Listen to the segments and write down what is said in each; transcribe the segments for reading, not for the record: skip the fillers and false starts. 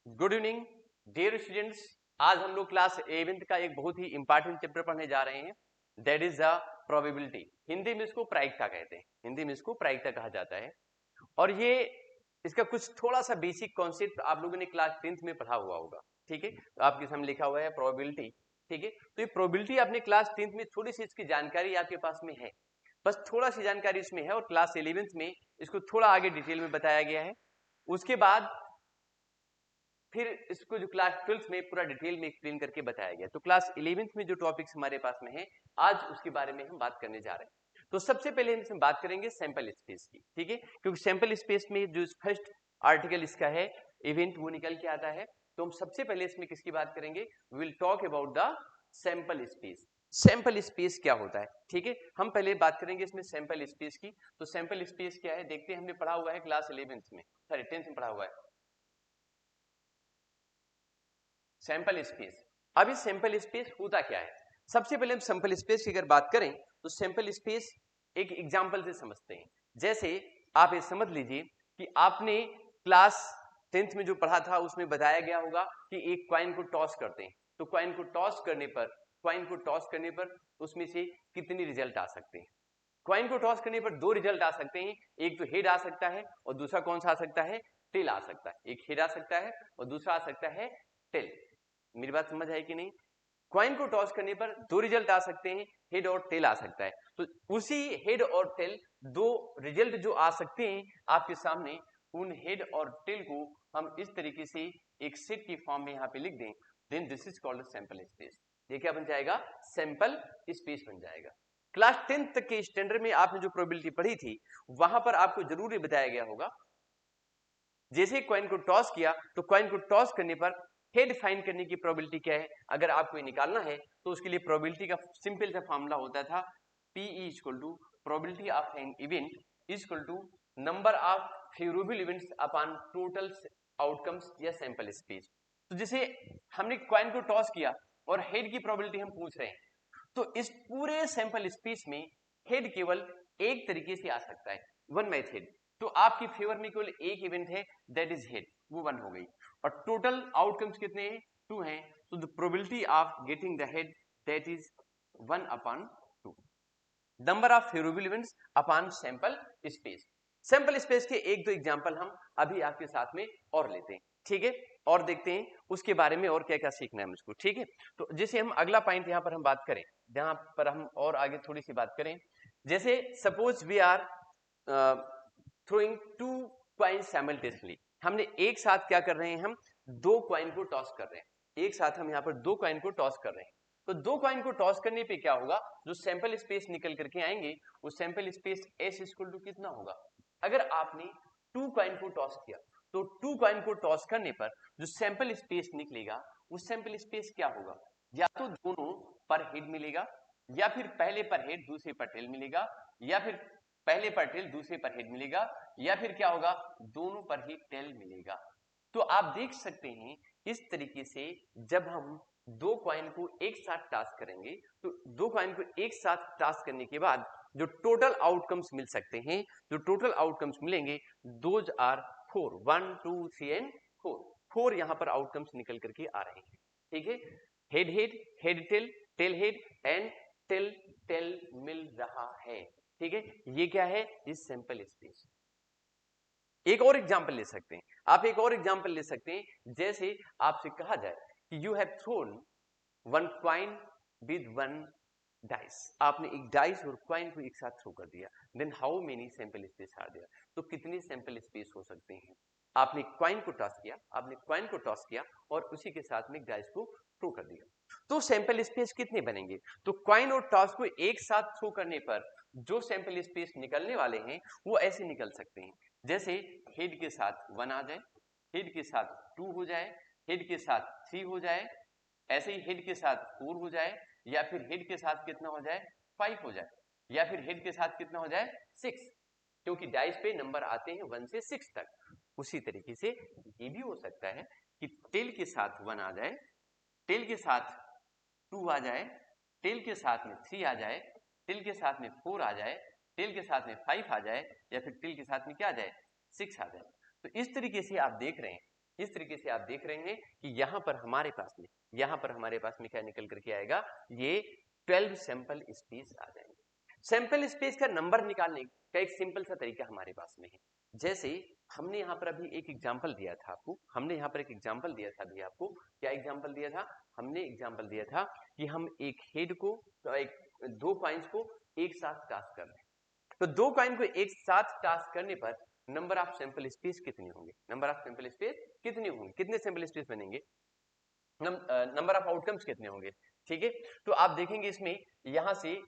Good evening dear students. आज हम लोग क्लास 11th का एक बहुत ही इंपॉर्टेंट चैप्टर पढ़ने जा रहे हैं, that is the probability. Hindi में इसको प्रायिकता कहते हैं, हिंदी में इसको प्रायिकता कहा जाता है। और ये इसका कुछ थोड़ा सा बेसिक कॉन्सेप्ट आप लोगों ने क्लास 10th में पढ़ा हुआ होगा, ठीक है। तो आपके सामने लिखा हुआ है प्रोबेबिलिटी, ठीक है। तो ये प्रोबेबिलिटी आपने क्लास 10th में थोड़ी सी इसकी जानकारी आपके पास में है, बस थोड़ा सी जानकारी इसमें है, और क्लास 11th में इसको थोड़ा आगे डिटेल में बताया गया है। उसके बाद फिर इसको जो क्लास 12th में पूरा डिटेल में एक्सप्लेन करके बताया गया। तो क्लास 11th में जो टॉपिक्स हमारे पास में है, आज उसके बारे में हम बात करने जा रहे हैं। तो सबसे पहले हम इसमें बात करेंगे सैंपल स्पेस की, ठीक है, क्योंकि सैंपल स्पेस में जो फर्स्ट आर्टिकल इसका है इवेंट, वो निकल के आता है। तो हम सबसे पहले इसमें किसकी बात करेंगे, we will talk about the sample space. Sample space क्या होता है, ठीक है, हम पहले बात करेंगे इसमें सैंपल स्पेस की। तो सैंपल स्पेस क्या है देखते हैं, हमने पढ़ा हुआ है क्लास 11th में, सॉरी 10th में पढ़ा हुआ है सैंपल स्पेस। अब इस सैंपल स्पेस होता क्या है, सबसे पहले हम सैंपल स्पेस की अगर बात करें तो सैंपल स्पेस एक एग्जांपल से समझते हैं। जैसे आप ये समझ लीजिए कि आपने क्लास 10th में जो पढ़ा था उसमें बताया गया होगा कि एक कॉइन को टॉस करते हैं। तो कॉइन को टॉस करने पर उसमें से कितने रिजल्ट आ सकते हैं। कॉइन को टॉस करने पर दो रिजल्ट आ सकते हैं, एक तो हेड आ सकता है और दूसरा कौन सा आ सकता है, टेल आ सकता है। एक हेड आ सकता है और दूसरा आ सकता है टेल। मेरी बात समझ आई कि नहीं। कॉइन को टॉस करने पर दो रिजल्ट आ सकते हैं, हेड और टेल आ सकता है। तो उसी हेड और टेल दो रिजल्ट जो आ सकते हैं आपके सामने, उन हेड और टेल को हम इस तरीके से एक सेट की फॉर्म में यहाँ पे लिख दें, then this is called sample space. ये क्या बन जाएगा, सैंपल स्पेस बन जाएगा। क्लास 10th तक के स्टैंडर्ड में आपने जो प्रोबेबिलिटी पढ़ी थी वहां पर आपको जरूर बताया गया होगा, जैसे कॉइन को टॉस किया तो कॉइन को टॉस करने पर हेड फाइंड करने की प्रोबेबिलिटी क्या है, अगर आपको ये निकालना है तो उसके लिए प्रोबेबिलिटी का सिंपल सा फॉर्मूला होता था, P equal to probability of an event equal to number of favourable events upon total outcomes या सैंपल स्पेस। तो जैसे हमने कॉइन को टॉस किया और हेड की प्रोबेबिलिटी हम पूछ रहे हैं, तो इस पूरे सैंपल स्पेस में हेड केवल एक तरीके से आ सकता है, वन मेथड। तो आपकी फेवर में केवल एक इवेंट है, दैट इज हेड, वो वन हो गई। और टोटल आउटकम्स कितने हैं, टू हैं। तो the probability of getting the head that is 1 upon 2, number of favourable events upon sample space. Sample space के एक दो एग्जांपल हम अभी आपके साथ में और लेते हैं, ठीक है, और देखते हैं उसके बारे में और क्या क्या सीखना है मुझको, ठीक है। तो जैसे हम अगला पॉइंट यहाँ पर हम बात करें, जहां पर हम और आगे थोड़ी सी बात करें, जैसे suppose we are throwing two coin simultaneously. हमने एक साथ क्या कर रहे हैं, हम दो कॉइन को टॉस कर रहे हैं, एक साथ हम यहाँ पर दो कॉइन को टॉस कर रहे हैं। तो दो कॉइन को टॉस करने पे क्या होगा, जो सैंपल स्पेस निकल करके आएंगे वो sample space S equal to कितना होगा। अगर आपने टू कॉइन को टॉस किया तो टू कॉइन को टॉस करने पर जो सैंपल स्पेस निकलेगा वो सैंपल स्पेस क्या होगा, या तो दोनों पर हेड मिलेगा, या फिर पहले पर हेड दूसरे पर टेल मिलेगा, या फिर पहले पर टेल दूसरे पर हेड मिलेगा, या फिर क्या होगा, दोनों पर ही टेल मिलेगा। तो आप देख सकते हैं इस तरीके से जब हम दो कॉइन को एक साथ टास्क करेंगे, तो दो कॉइन को एक साथ टास्क करने के बाद जो टोटल आउटकम्स मिल सकते हैं, जो टोटल आउटकम्स मिलेंगे, दोज आर 4, 1 2 3 एंड 4 यहां पर आउटकम्स निकल करके आ रहे हैं, ठीक है। Head head, head tail, tail head and tail tail मिल रहा है, ठीक है। ये क्या है, इस सैंपल स्पेस। एक और एग्जांपल ले सकते हैं, आप एक और एग्जांपल ले सकते हैं, जैसे आपसे कहा जाए कि you have thrown one coin with one dice. आपने एक डाइस और कॉइन को एक साथ थ्रो कर दिया, then how many sample space are there. तो कितने सैंपल स्पेस हो सकते हैं। आपने कॉइन को टॉस किया, आपने कॉइन को टॉस किया और उसी के साथ में डाइस को थ्रो कर दिया, तो सैंपल स्पेस कितने बनेंगे। तो कॉइन और टॉस को एक साथ थ्रो करने पर जो सैंपल स्पेस निकलने वाले हैं वो ऐसे निकल सकते हैं, जैसे हेड के साथ 1 आ जाए, हेड के साथ 2 हो जाए, हेड के साथ 3 हो जाए, ऐसे ही हेड के साथ 4 हो जाए, या फिर हेड के साथ कितना हो जाए, 5 हो जाए, या फिर हेड के साथ कितना हो जाए, 6, क्योंकि डाइस पे नंबर आते हैं 1 से 6 तक। उसी तरीके से ये भी हो सकता है कि टेल के साथ 1 आ जाए, टेल के साथ 2 आ जाए, टेल के साथ में 3 आ जाए, टेल के साथ में 4 आ जाए, टेल के साथ में 5 आ जाए, या फिर टेल के साथ में क्या आ जाए, 6 आ जाए। तो इस तरीके से आप देख रहे हैं इस तरीके से आप देख रहे हैं कि यहां पर हमारे पास में क्या निकल करके आएगा, ये 12 सैंपल स्पेस आ जाएंगे। सैंपल स्पेस का नंबर निकालने का एक सिंपल सा तरीका हमारे पास में है। जैसे हमने यहाँ पर अभी एक एग्जांपल दिया था आपको, क्या एग्जांपल दिया था? हमने एग्जांपल दिया था कि हम एक हेड को, दो कॉइन्स को एक साथ टास्क कर रहे हैं। तो दो कॉइन को एक साथ टास्क करने पर नंबर ऑफ सैंपल स्पेस कितने होंगे? कितने सैंपल स्पेस बनेंगे? नंबर ऑफ आउटकम्स कितने होंगे? ठीक है, तो आप देखेंगे इसमें यहां से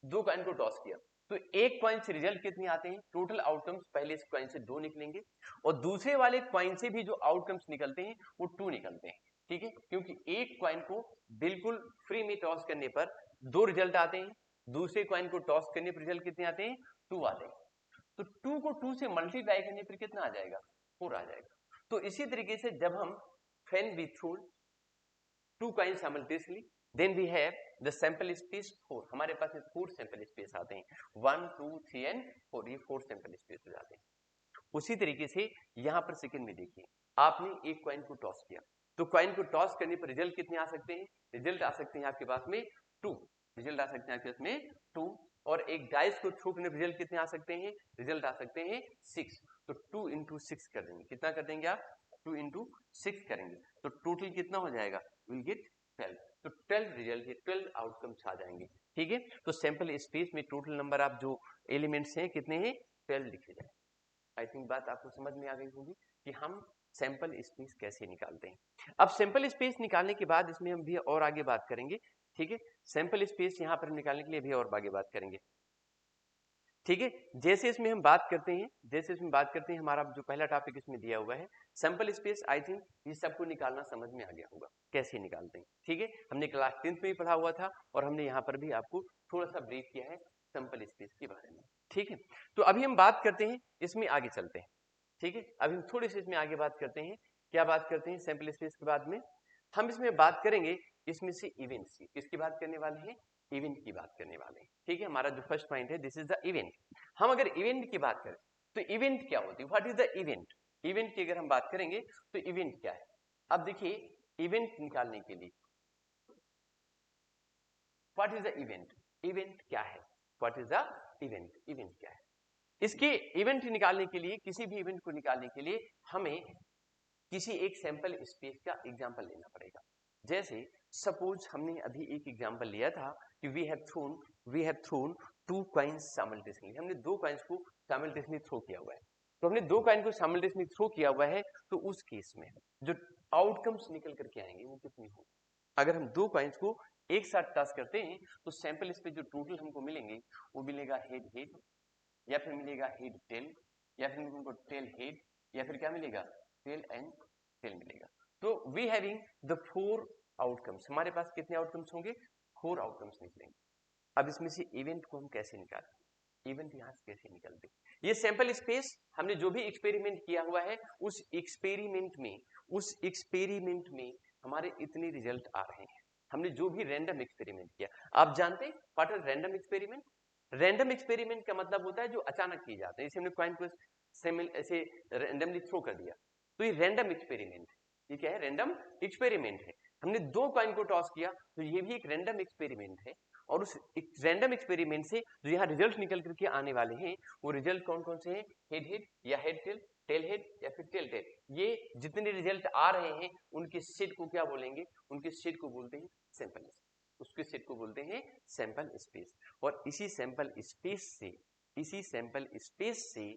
दो कॉइन को टॉस किया तो एक कॉइन से रिजल्ट कितने आते हैं? टोटल आउटकम्स पहले इस कॉइन से 2 निकलेंगे और दूसरे वाले कॉइन से भी जो आउटकम्स निकलते हैं वो 2 निकलते हैं। ठीक है, क्योंकि एक कॉइन को बिल्कुल फ्री में टॉस करने पर 2 रिजल्ट आते हैं, दूसरे कॉइन को टॉस करने पर रिजल्ट कितने आते हैं? 2 आते हैं। तो 2 को 2 से मल्टीप्लाई करने पर कितना आ जाएगा? 4 आ जाएगा। तो इसी तरीके से जब हम when we throw 2 coins simultaneously then we have the sample space 4, हमारे पास में 4 सैंपल स्पेस आते हैं, 1 2 3 एंड 4, ये 4 सैंपल स्पेस हो जाते हैं। उसी तरीके से यहां पर सेकंड में देखिए, आपने एक कॉइन को टॉस किया तो कॉइन को टॉस करने पर रिजल्ट कितने आ सकते हैं? रिजल्ट आ सकते हैं आपके पास में 2, और एक डाइस को थ्रो करने पर रिजल्ट कितने आ सकते हैं? रिजल्ट आ सकते हैं 6। तो 2 into 6 कर देंगे, कितना कर देंगे आप? 2 into 6 करेंगे तो टोटल कितना हो जाएगा? Will get 12। तो 12 रिजल्ट है, 12 आउटकम्स आ जाएंगे। ठीक है, तो सैंपल स्पेस में टोटल नंबर ऑफ जो एलिमेंट्स हैं कितने हैं? 12 लिखे जाए। आई थिंक बात आपको समझ में आ गई होगी कि हम सैंपल स्पेस कैसे निकालते हैं। अब सैंपल स्पेस निकालने के बाद इसमें हम भी और आगे बात करेंगे। ठीक है, सैंपल स्पेस यहाँ पर निकालने के लिए भी और आगे बात करेंगे। ठीक है, जैसे इसमें हम बात करते हैं, हमारा जो पहला टॉपिक इसमें दिया हुआ है सैंपल स्पेस। आई थिंक ये सबको निकालना समझ में आ गया होगा कैसे निकालते हैं। ठीक है, हमने क्लास 10th में ही पढ़ा हुआ था और हमने यहाँ पर भी आपको थोड़ा सा ब्रीफ किया है सैंपल स्पेस के बारे में। ठीक है, तो अभी हम बात करते हैं, इसमें आगे चलते हैं। ठीक है, अभी हम थोड़ी सी इसमें आगे बात करते हैं। क्या बात करते हैं? सैंपल स्पेस के बाद में हम इसमें बात करेंगे इसमें से इवेंट्स की। किसकी बात करने वाले हैं? इवेंट की बात करने वाले हैं। ठीक है, हमारा जो फर्स्ट पॉइंट है दिस इज द इवेंट। हम अगर इवेंट की बात करें तो इवेंट क्या होती है? What is the event? Event की अगर हम बात करेंगे तो इवेंट क्या है? अब देखिए, इवेंट निकालने के लिए what is the event? Event क्या है? What is the event? Event क्या है? इसके इवेंट निकालने के लिए, किसी भी इवेंट को निकालने के लिए हमें किसी एक सैंपल स्पेस का एग्जांपल लेना पड़ेगा। जैसे सपोज हमने अभी एक एग्जांपल लिया था कि we have thrown 2 coins simultaneously. हमने 2 कॉइन्स को साइमल्टेनियसली थ्रो किया हुआ है। तो हमने 2 कॉइन को साइमल्टेनियसली थ्रो किया हुआ है, तो उस केस में जो आउटकम्स निकल करके आएंगे वो कितनी होगी? अगर हम 2 कॉइन्स को एक साथ टॉस करते हैं तो सैंपल स्पेस जो टोटल हमको मिलेंगे वो मिलेगा हेड हेड, या फिर मिलेगा हेड टेल, या फिर हमको टेल हेड, या फिर क्या मिलेगा? टेल एंड टेल मिलेगा। तो वी हैविंग द 4 आउटकम्स, हमारे पास कितने आउटकम्स होंगे? 4 आउटकम्स निकलेंगे। अब इसमें से इवेंट को हम कैसे निकालें? इवेंट यहां से कैसे निकलते? ये सैंपल स्पेस हमने जो भी एक्सपेरिमेंट किया हुआ है उस एक्सपेरिमेंट में हमारे इतने रिजल्ट आ रहे हैं। हमने जो भी रैंडम एक्सपेरिमेंट किया, आप जानते हैं what is random experiment? Random experiment का मतलब होता है जो अचानक किए जाते हैं। जैसे हमने कॉइन को ऐसे रैंडमली थ्रो कर दिया, तो ये रैंडम एक्सपेरिमेंट है। ये क्या है? रैंडम एक्सपेरिमेंट है। हमने 2 कॉइन को टॉस किया तो ये भी एक रैंडम एक्सपेरिमेंट है, और उस रैंडम एक्सपेरिमेंट से जो यहाँ रिजल्ट निकल करके आने वाले हैं वो रिजल्ट कौन कौन से हैं? हेड हेड, या हेड टेल, टेल हेड, या फिर टेल टेल। ये जितने रिजल्ट आ रहे हैं उनके सेट को क्या बोलेंगे? उनके सेट को बोलते हैं सैंपल। उसके सेट को बोलते हैं सैंपल स्पेस। और इसी सैंपल स्पेस से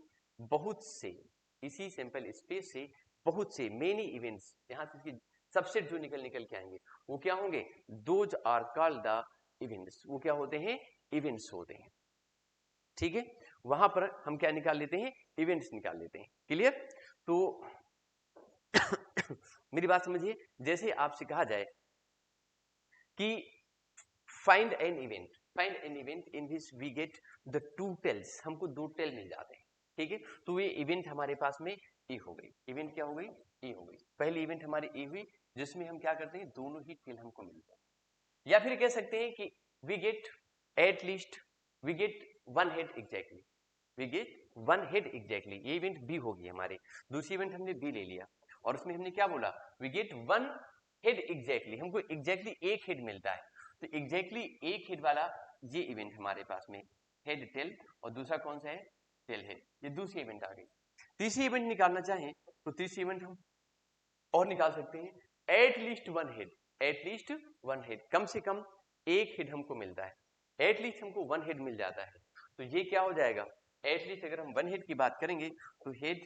बहुत से मेनी इवेंट्स, यहाँ से सबसेट जो निकल के आएंगे वो क्या होंगे? Those are called the events. वो क्या होते हैं? इवेंट्स होते हैं। ठीक है, वहां पर हम क्या निकाल लेते हैं? इवेंट्स निकाल लेते हैं। क्लियर? तो मेरी बात समझिए, जैसे आपसे कहा जाए कि find an event in which we get the 2 tails, हमको 2 टेल मिल जाते हैं। ठीक है, तो ये इवेंट हमारे पास में ए हो गई। इवेंट क्या हो गई? ए हो गई। पहली इवेंट हमारी ए हुई जिसमें हम क्या करते हैं? दोनों ही टेल हमको मिलते हैं। या फिर कह सकते हैं कि we get one head exactly, ये इवेंट बी होगी हमारी। दूसरी इवेंट हमने बी ले लिया, और उसमें हमने क्या बोला, we get one head exactly, हमको एग्जैक्टली एक हेड मिलता है। तो एग्जैक्टली एक हेड वाला ये इवेंट हमारे पास में हेड टेल, और दूसरा कौन सा है, टेल हेड। ये दूसरी इवेंट आ गई। तीसरी इवेंट निकालना चाहें तो तीसरी इवेंट हम और निकाल सकते हैं, at least one head, at least one head, कम से कम एक हेड हमको मिलता है, एट लीस्ट हमको वन हेड मिल जाता है। तो ये क्या हो जाएगा, एट लीस्ट अगर हम वन हेड की बात करेंगे तो हेड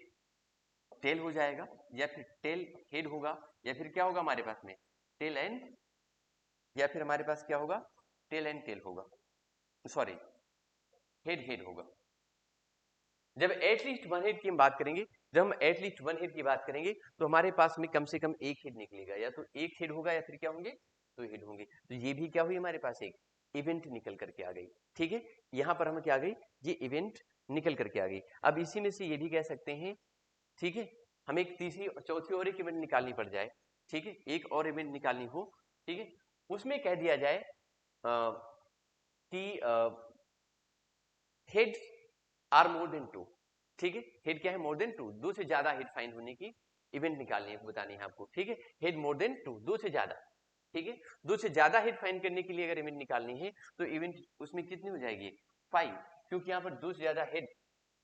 टेल हो जाएगा, या फिर टेल हेड होगा, या फिर क्या होगा हमारे पास में टेल एंड, या फिर हमारे पास क्या होगा टेल एंड टेल होगा, सॉरी हेड हेड होगा। जब एटलीस्ट वन हेड की हम बात करेंगे, जब हम एटलीस्ट वन हेड की बात करेंगे तो हमारे पास में कम से कम एक हेड निकलेगा, या तो एक हेड होगा या फिर क्या होंगे, दो हेड होंगे। तो ये भी क्या हुई हमारे पास एक इवेंट निकल करके आ गई। ठीक है, यहां पर हम क्या आ गई, ये इवेंट निकल करके आ गई। अब इसी में से ये भी कह सकते हैं, ठीक है, हमें एक तीसरी चौथी और एक इवेंट निकालनी पड़ जाए, ठीक है, एक और इवेंट निकालनी हो, ठीक है, उसमें कह दिया जाए कि heads are more than two. ठीक है, हेड क्या है, मोर देन टू, दो से ज्यादा हेड फाइंड होने की इवेंट निकालनी है, बतानी है आपको। ठीक है, हेड मोर देन टू, दो से ज्यादा। ठीक है, दो से ज्यादा हेड फाइंड करने के लिए अगर इवेंट निकालनी है तो इवेंट उसमें कितनी हो जाएगी, 5, क्योंकि यहाँ पर दो से ज्यादा हेड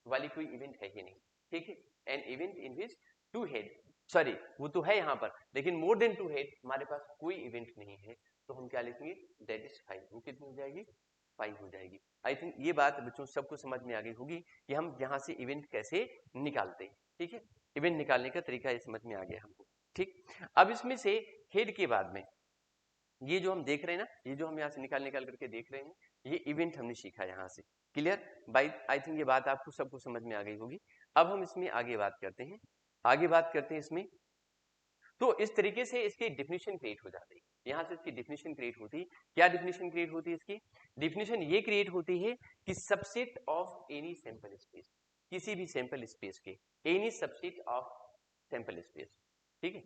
वाली कोई इवेंट है ही नहीं। ठीक है, an event in which two head, sorry वो तो है यहाँ पर, लेकिन मोर देन टू हेड हमारे पास कोई इवेंट नहीं है, तो हम क्या लिखेंगे, दैट इज 5, वो कितनी हो जाएगी, 5 हो जाएगी। आई थिंक ये बात बच्चों सबको समझ में आ गई होगी कि हम यहाँ से इवेंट कैसे निकालते हैं। ठीक है, इवेंट निकालने का तरीका ये समझ में आ गया हमको। ठीक, अब इसमें से हेड के बाद में ये जो हम देख रहे हैं ना, ये जो हम यहाँ से निकाल करके देख रहे हैं, ये इवेंट हमने सीखा यहाँ से। क्लियर, बाई आई थिंक ये बात आपको सबको समझ में आ गई होगी। अब हम इसमें आगे बात करते हैं, आगे बात करते हैं इसमें। तो इस तरीके से इसकी डिफिनेशन क्रिएट हो जाती है, यहाँ से इसकी डिफिनेशन क्रिएट होती है। क्या डिफिनेशन क्रिएट होती है इसकी, डिफिनेशन ये क्रिएट होती है कि subset of any sample space, किसी भी सैंपल स्पेस के, any subset of sample space, ठीक है,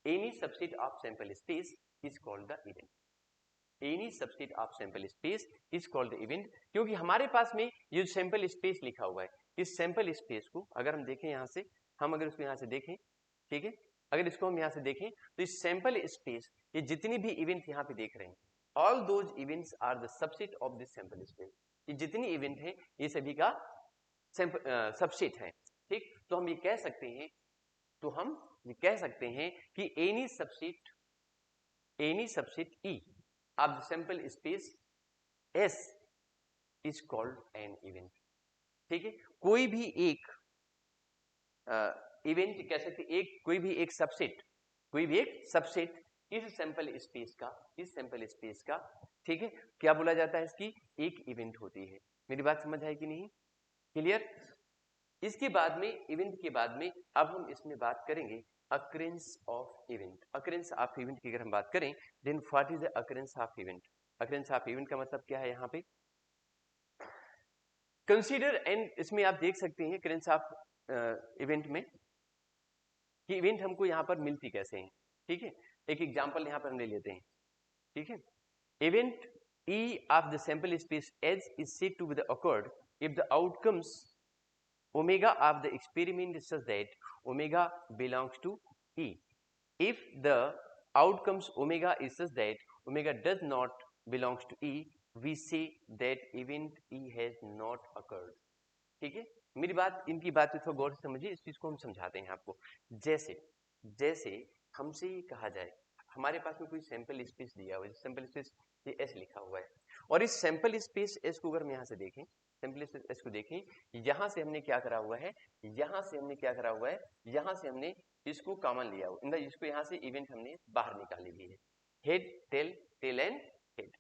any subset of sample space is called the event, any subset of sample space is called the event. क्योंकि हमारे पास में ये जो सैंपल स्पेस लिखा हुआ है, इस सैंपल स्पेस को अगर हम देखें यहाँ से, हम अगर उसको यहाँ से देखें, ठीक है, अगर इसको हम यहाँ से देखें तो इस सैंपल स्पेस, ये जितनी भी इवेंट यहाँ पे देख रहे हैं, all those events are the subset of this sample space, ये जितनी इवेंट है ये सभी का सबसेट है। ठीक, तो हम ये कह सकते हैं, तो हम ये कह सकते हैं कि any subset E of the sample space S is called an event। ठीक है, कोई भी एक इवेंट कह सकते, एक कोई भी एक सबसेट, कोई भी एक सबसेट इस सैंपल स्पेस का, इस सैंपल स्पेस का, ठीक है, क्या बोला जाता है, इसकी एक इवेंट होती है। मेरी बात समझ आई कि नहीं, क्लियर। इसके बाद में, इवेंट के बाद में अब हम इसमें बात करेंगे occurrence of event. Occurrence of event की अगर हम बात करें, then what is the occurrence of event. Occurrence of event का मतलब क्या है, यहाँ पे कंसीडर, एंड इसमें आप देख सकते हैं अकरेंस ऑफ इवेंट में कि इवेंट हमको यहाँ पर मिलती कैसे हैं। ठीक है, एक एग्जांपल यहाँ पर हम ले लेते हैं। ठीक है, event E of the sample space S is said to be occurred if the outcomes omega of the experiment is such that omega belongs to E. If the outcomes omega is such that omega does not belongs to E, we say that event E has not occurred। ठीक है, मेरी बात, इनकी बात को थोड़ा गौर से समझिए, इस चीज को हम समझाते हैं आपको। जैसे जैसे हमसे ये कहा जाए, हमारे पास में कोई सैंपल स्पेस दिया हुआ है, सैंपल स्पेस ये एस लिखा हुआ है, और इस सैंपल स्पेस एस को अगर हम यहाँ से देखें, सैंपल स्पेस एस को देखें, यहाँ से हमने क्या करा हुआ है, यहाँ से हमने क्या करा हुआ है, यहाँ से हमने इसको कॉमन लिया हुआ, इसको यहाँ से इवेंट हमने बाहर निकाली हुई है, head tail, tail and head.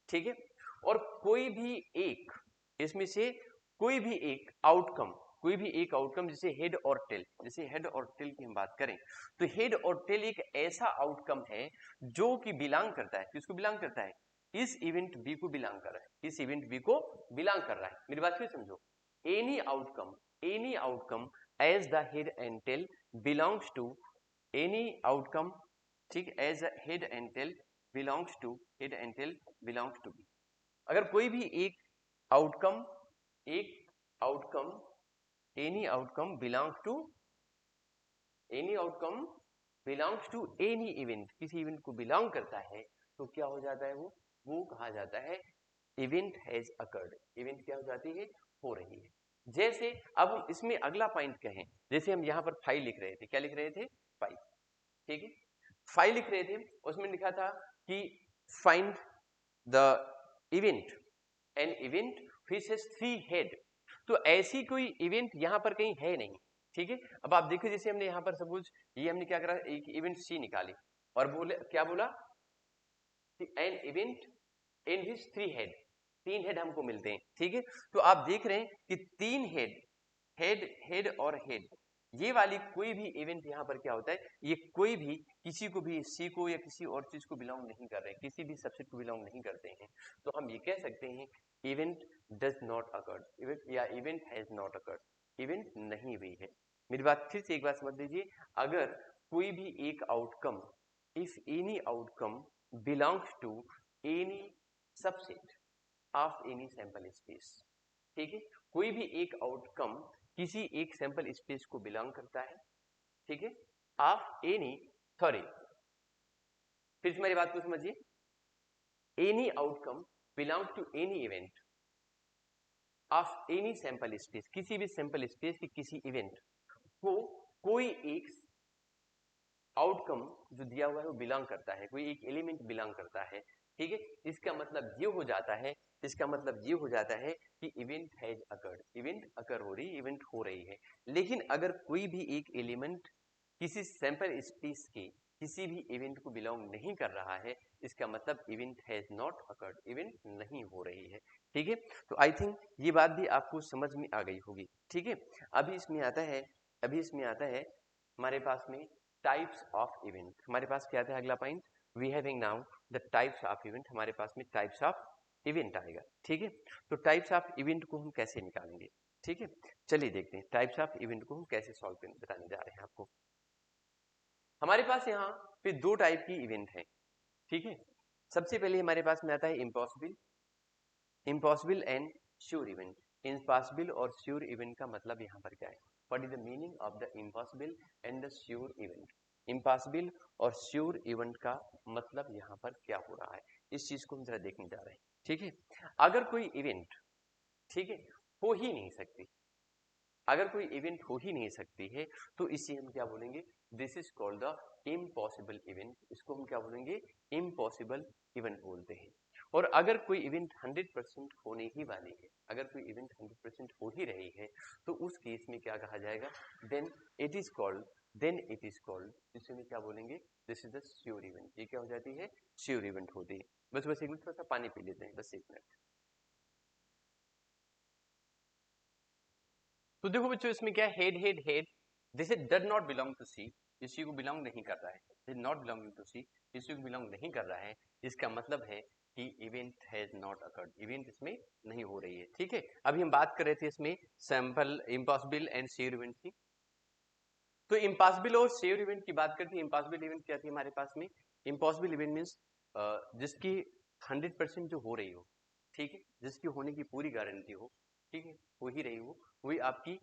ठीक है, और कोई भी एक इसमें से कोई भी एक आउटकम, कोई भी एक आउटकम, जैसे हेड और टेल, जैसे हेड और टेल की हम बात करें तो हेड और टेल एक ऐसा आउटकम है जो कि बिलोंग करता है, किसको बिलोंग करता है, इस इवेंट बी को बिलोंग कर रहा है, इस इवेंट बी को बिलोंग कर रहा है। मेरी बात फिर समझो, any outcome as the head and tail belongs to, any outcome, ठीक, as a head and tail belongs to, head and tail belongs to B. अगर कोई भी एक outcome any outcome belong to any outcome belongs to any event, किसी event को belong करता है तो क्या हो जाता है, वो कहा जाता है इवेंट हैज अकर्ड, इवेंट क्या हो जाती है, हो रही है। जैसे अब हम इसमें अगला पॉइंट कहें, जैसे हम यहाँ पर 5 लिख रहे थे, क्या लिख रहे थे, 5, ठीक है, 5 लिख रहे थे, उसमें लिखा था कि find the event, an event which has 3 head, तो ऐसी कोई इवेंट यहां पर कहीं है नहीं, ठीक है। अब आप देखो जैसे हमने यहां पर सपोज ये हमने क्या करा, एक इवेंट सी निकाली और बोले क्या बोला कि N event in his 3 head, 3 head हमको मिलते हैं, ठीक है। तो आप देख रहे हैं कि 3 हेड, हेड हेड और हेड, ये वाली कोई भी इवेंट यहाँ पर क्या होता है, ये कोई भी किसी को भी सी को या किसी और चीज को बिलोंग नहीं कर रहे हैं, किसी भी सबसेट को बिलोंग नहीं करते हैं, तो हम ये कह सकते हैं event does not occurred, event या event has not occurred, event नहीं हुई है। मेरी बात फिर से एक बार समझ लीजिए, अगर कोई भी एक outcome, if any outcome belongs to any subset of any sample space, ठीक है, कोई भी एक आउटकम किसी एक सैंपल स्पेस को बिलोंग करता है, ठीक है, ऑफ एनी, सॉरी फिर से मेरी बात को समझिए, any outcome belong to any event of any sample space, किसी भी सैंपल स्पेस की किसी इवेंट को कोई एक आउटकम जो दिया हुआ है वो बिलोंग करता है, कोई एक एलिमेंट बिलोंग करता है, ठीक है। इसका मतलब ये हो जाता है, इसका मतलब ये हो जाता है कि event has occurred, event occur हो रही, इवेंट हो रही है। लेकिन अगर कोई भी एक एलिमेंट किसी सैंपल स्पेस के किसी भी इवेंट को बिलोंग नहीं कर रहा है, इसका मतलब event has not occurred, event नहीं हो रही है, ठीक है। तो आई थिंक ये बात भी आपको समझ में आ गई होगी, ठीक है। अभी इसमें आता है, अभी इसमें आता है हमारे पास में टाइप्स ऑफ इवेंट, हमारे पास क्या था अगला point, we having now the types of event, हमारे पास में टाइप्स ऑफ इवेंट आएगा, ठीक है। तो टाइप्स ऑफ इवेंट को हम कैसे निकालेंगे, ठीक है, चलिए देखते हैं टाइप्स ऑफ इवेंट को हम कैसे सॉल्व करने बताने जा रहे हैं आपको। हमारे पास यहाँ पे 2 टाइप की इवेंट है, ठीक है। सबसे पहले हमारे पास में आता है impossible, impossible and sure event. Impossible और श्योर इवेंट का मतलब यहाँ पर क्या है, what is the meaning of the impossible and the sure event. Impossible और श्योर इवेंट का मतलब यहाँ पर क्या हो रहा है, इस चीज को हम जरा देखने जा रहे हैं, ठीक है। अगर कोई इवेंट, ठीक है, हो ही नहीं सकती, अगर कोई इवेंट हो ही नहीं सकती है तो इसे हम क्या बोलेंगे, this is called the impossible event, इसको हम क्या बोलेंगे, इम्पॉसिबल इवेंट बोलते हैं। और अगर कोई इवेंट 100% होने ही वाली है, अगर कोई इवेंट 100% हो ही रही है तो उस केस में क्या कहा जाएगा, then it is called, then it is called, इसे में क्या बोलेंगे, this is the sure event, ये क्या हो जाती है, श्योर इवेंट होती है। बस एक मिनट थोड़ा सा पानी पी लेते हैं, बस 1 मिनट। तो देखो बच्चों इसमें क्या है, head head head, this is does not belong to C, इसी को बिलोंग नहीं कर रहा है, this not belonging to C, इसी को बिलोंग नहीं कर रहा है, इसका मतलब है कि event has not occurred, event इसमें नहीं हो रही है, ठीक है। अभी हम बात कर रहे थे इसमें sample impossible and sure event की, तो इम्पॉसिबल और श्योर इवेंट की बात करते हैं। इम्पॉसिबल इवेंट क्या थी हमारे पास में, इम्पॉसिबल इवेंट मीन्स जिसकी 100% जो हो रही हो, ठीक है, जिसकी होने की पूरी गारंटी हो, ठीक है, हो ही रही हो, वही आपकी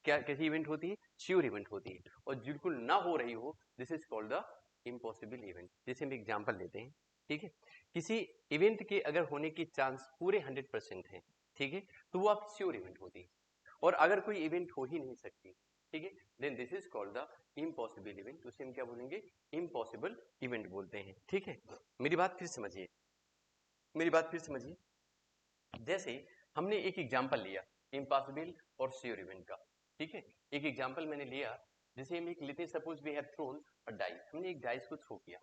क्या कैसी इवेंट होती है, श्योर इवेंट होती है। और बिल्कुल ना हो रही हो, this is called the impossible event. जैसे हम एग्जांपल लेते हैं, ठीक है, किसी इवेंट के अगर होने की चांस पूरे 100% है, ठीक है, तो वो आप श्योर इवेंट होती है। और अगर कोई इवेंट हो ही नहीं सकती, ठीक है, then this is called the impossible event, उसे हम क्या बोलेंगे, इम्पॉसिबल इवेंट बोलते हैं, ठीक है। मेरी बात फिर समझिए, मेरी बात फिर समझिए, जैसे हमने एक एग्जांपल लिया इम्पॉसिबल और श्योर इवेंट का, ठीक है, एक एग्जांपल मैंने लिया, जैसे हम एक लेते हैं, suppose we have thrown a dice, हमने एक डाइस को थ्रो किया,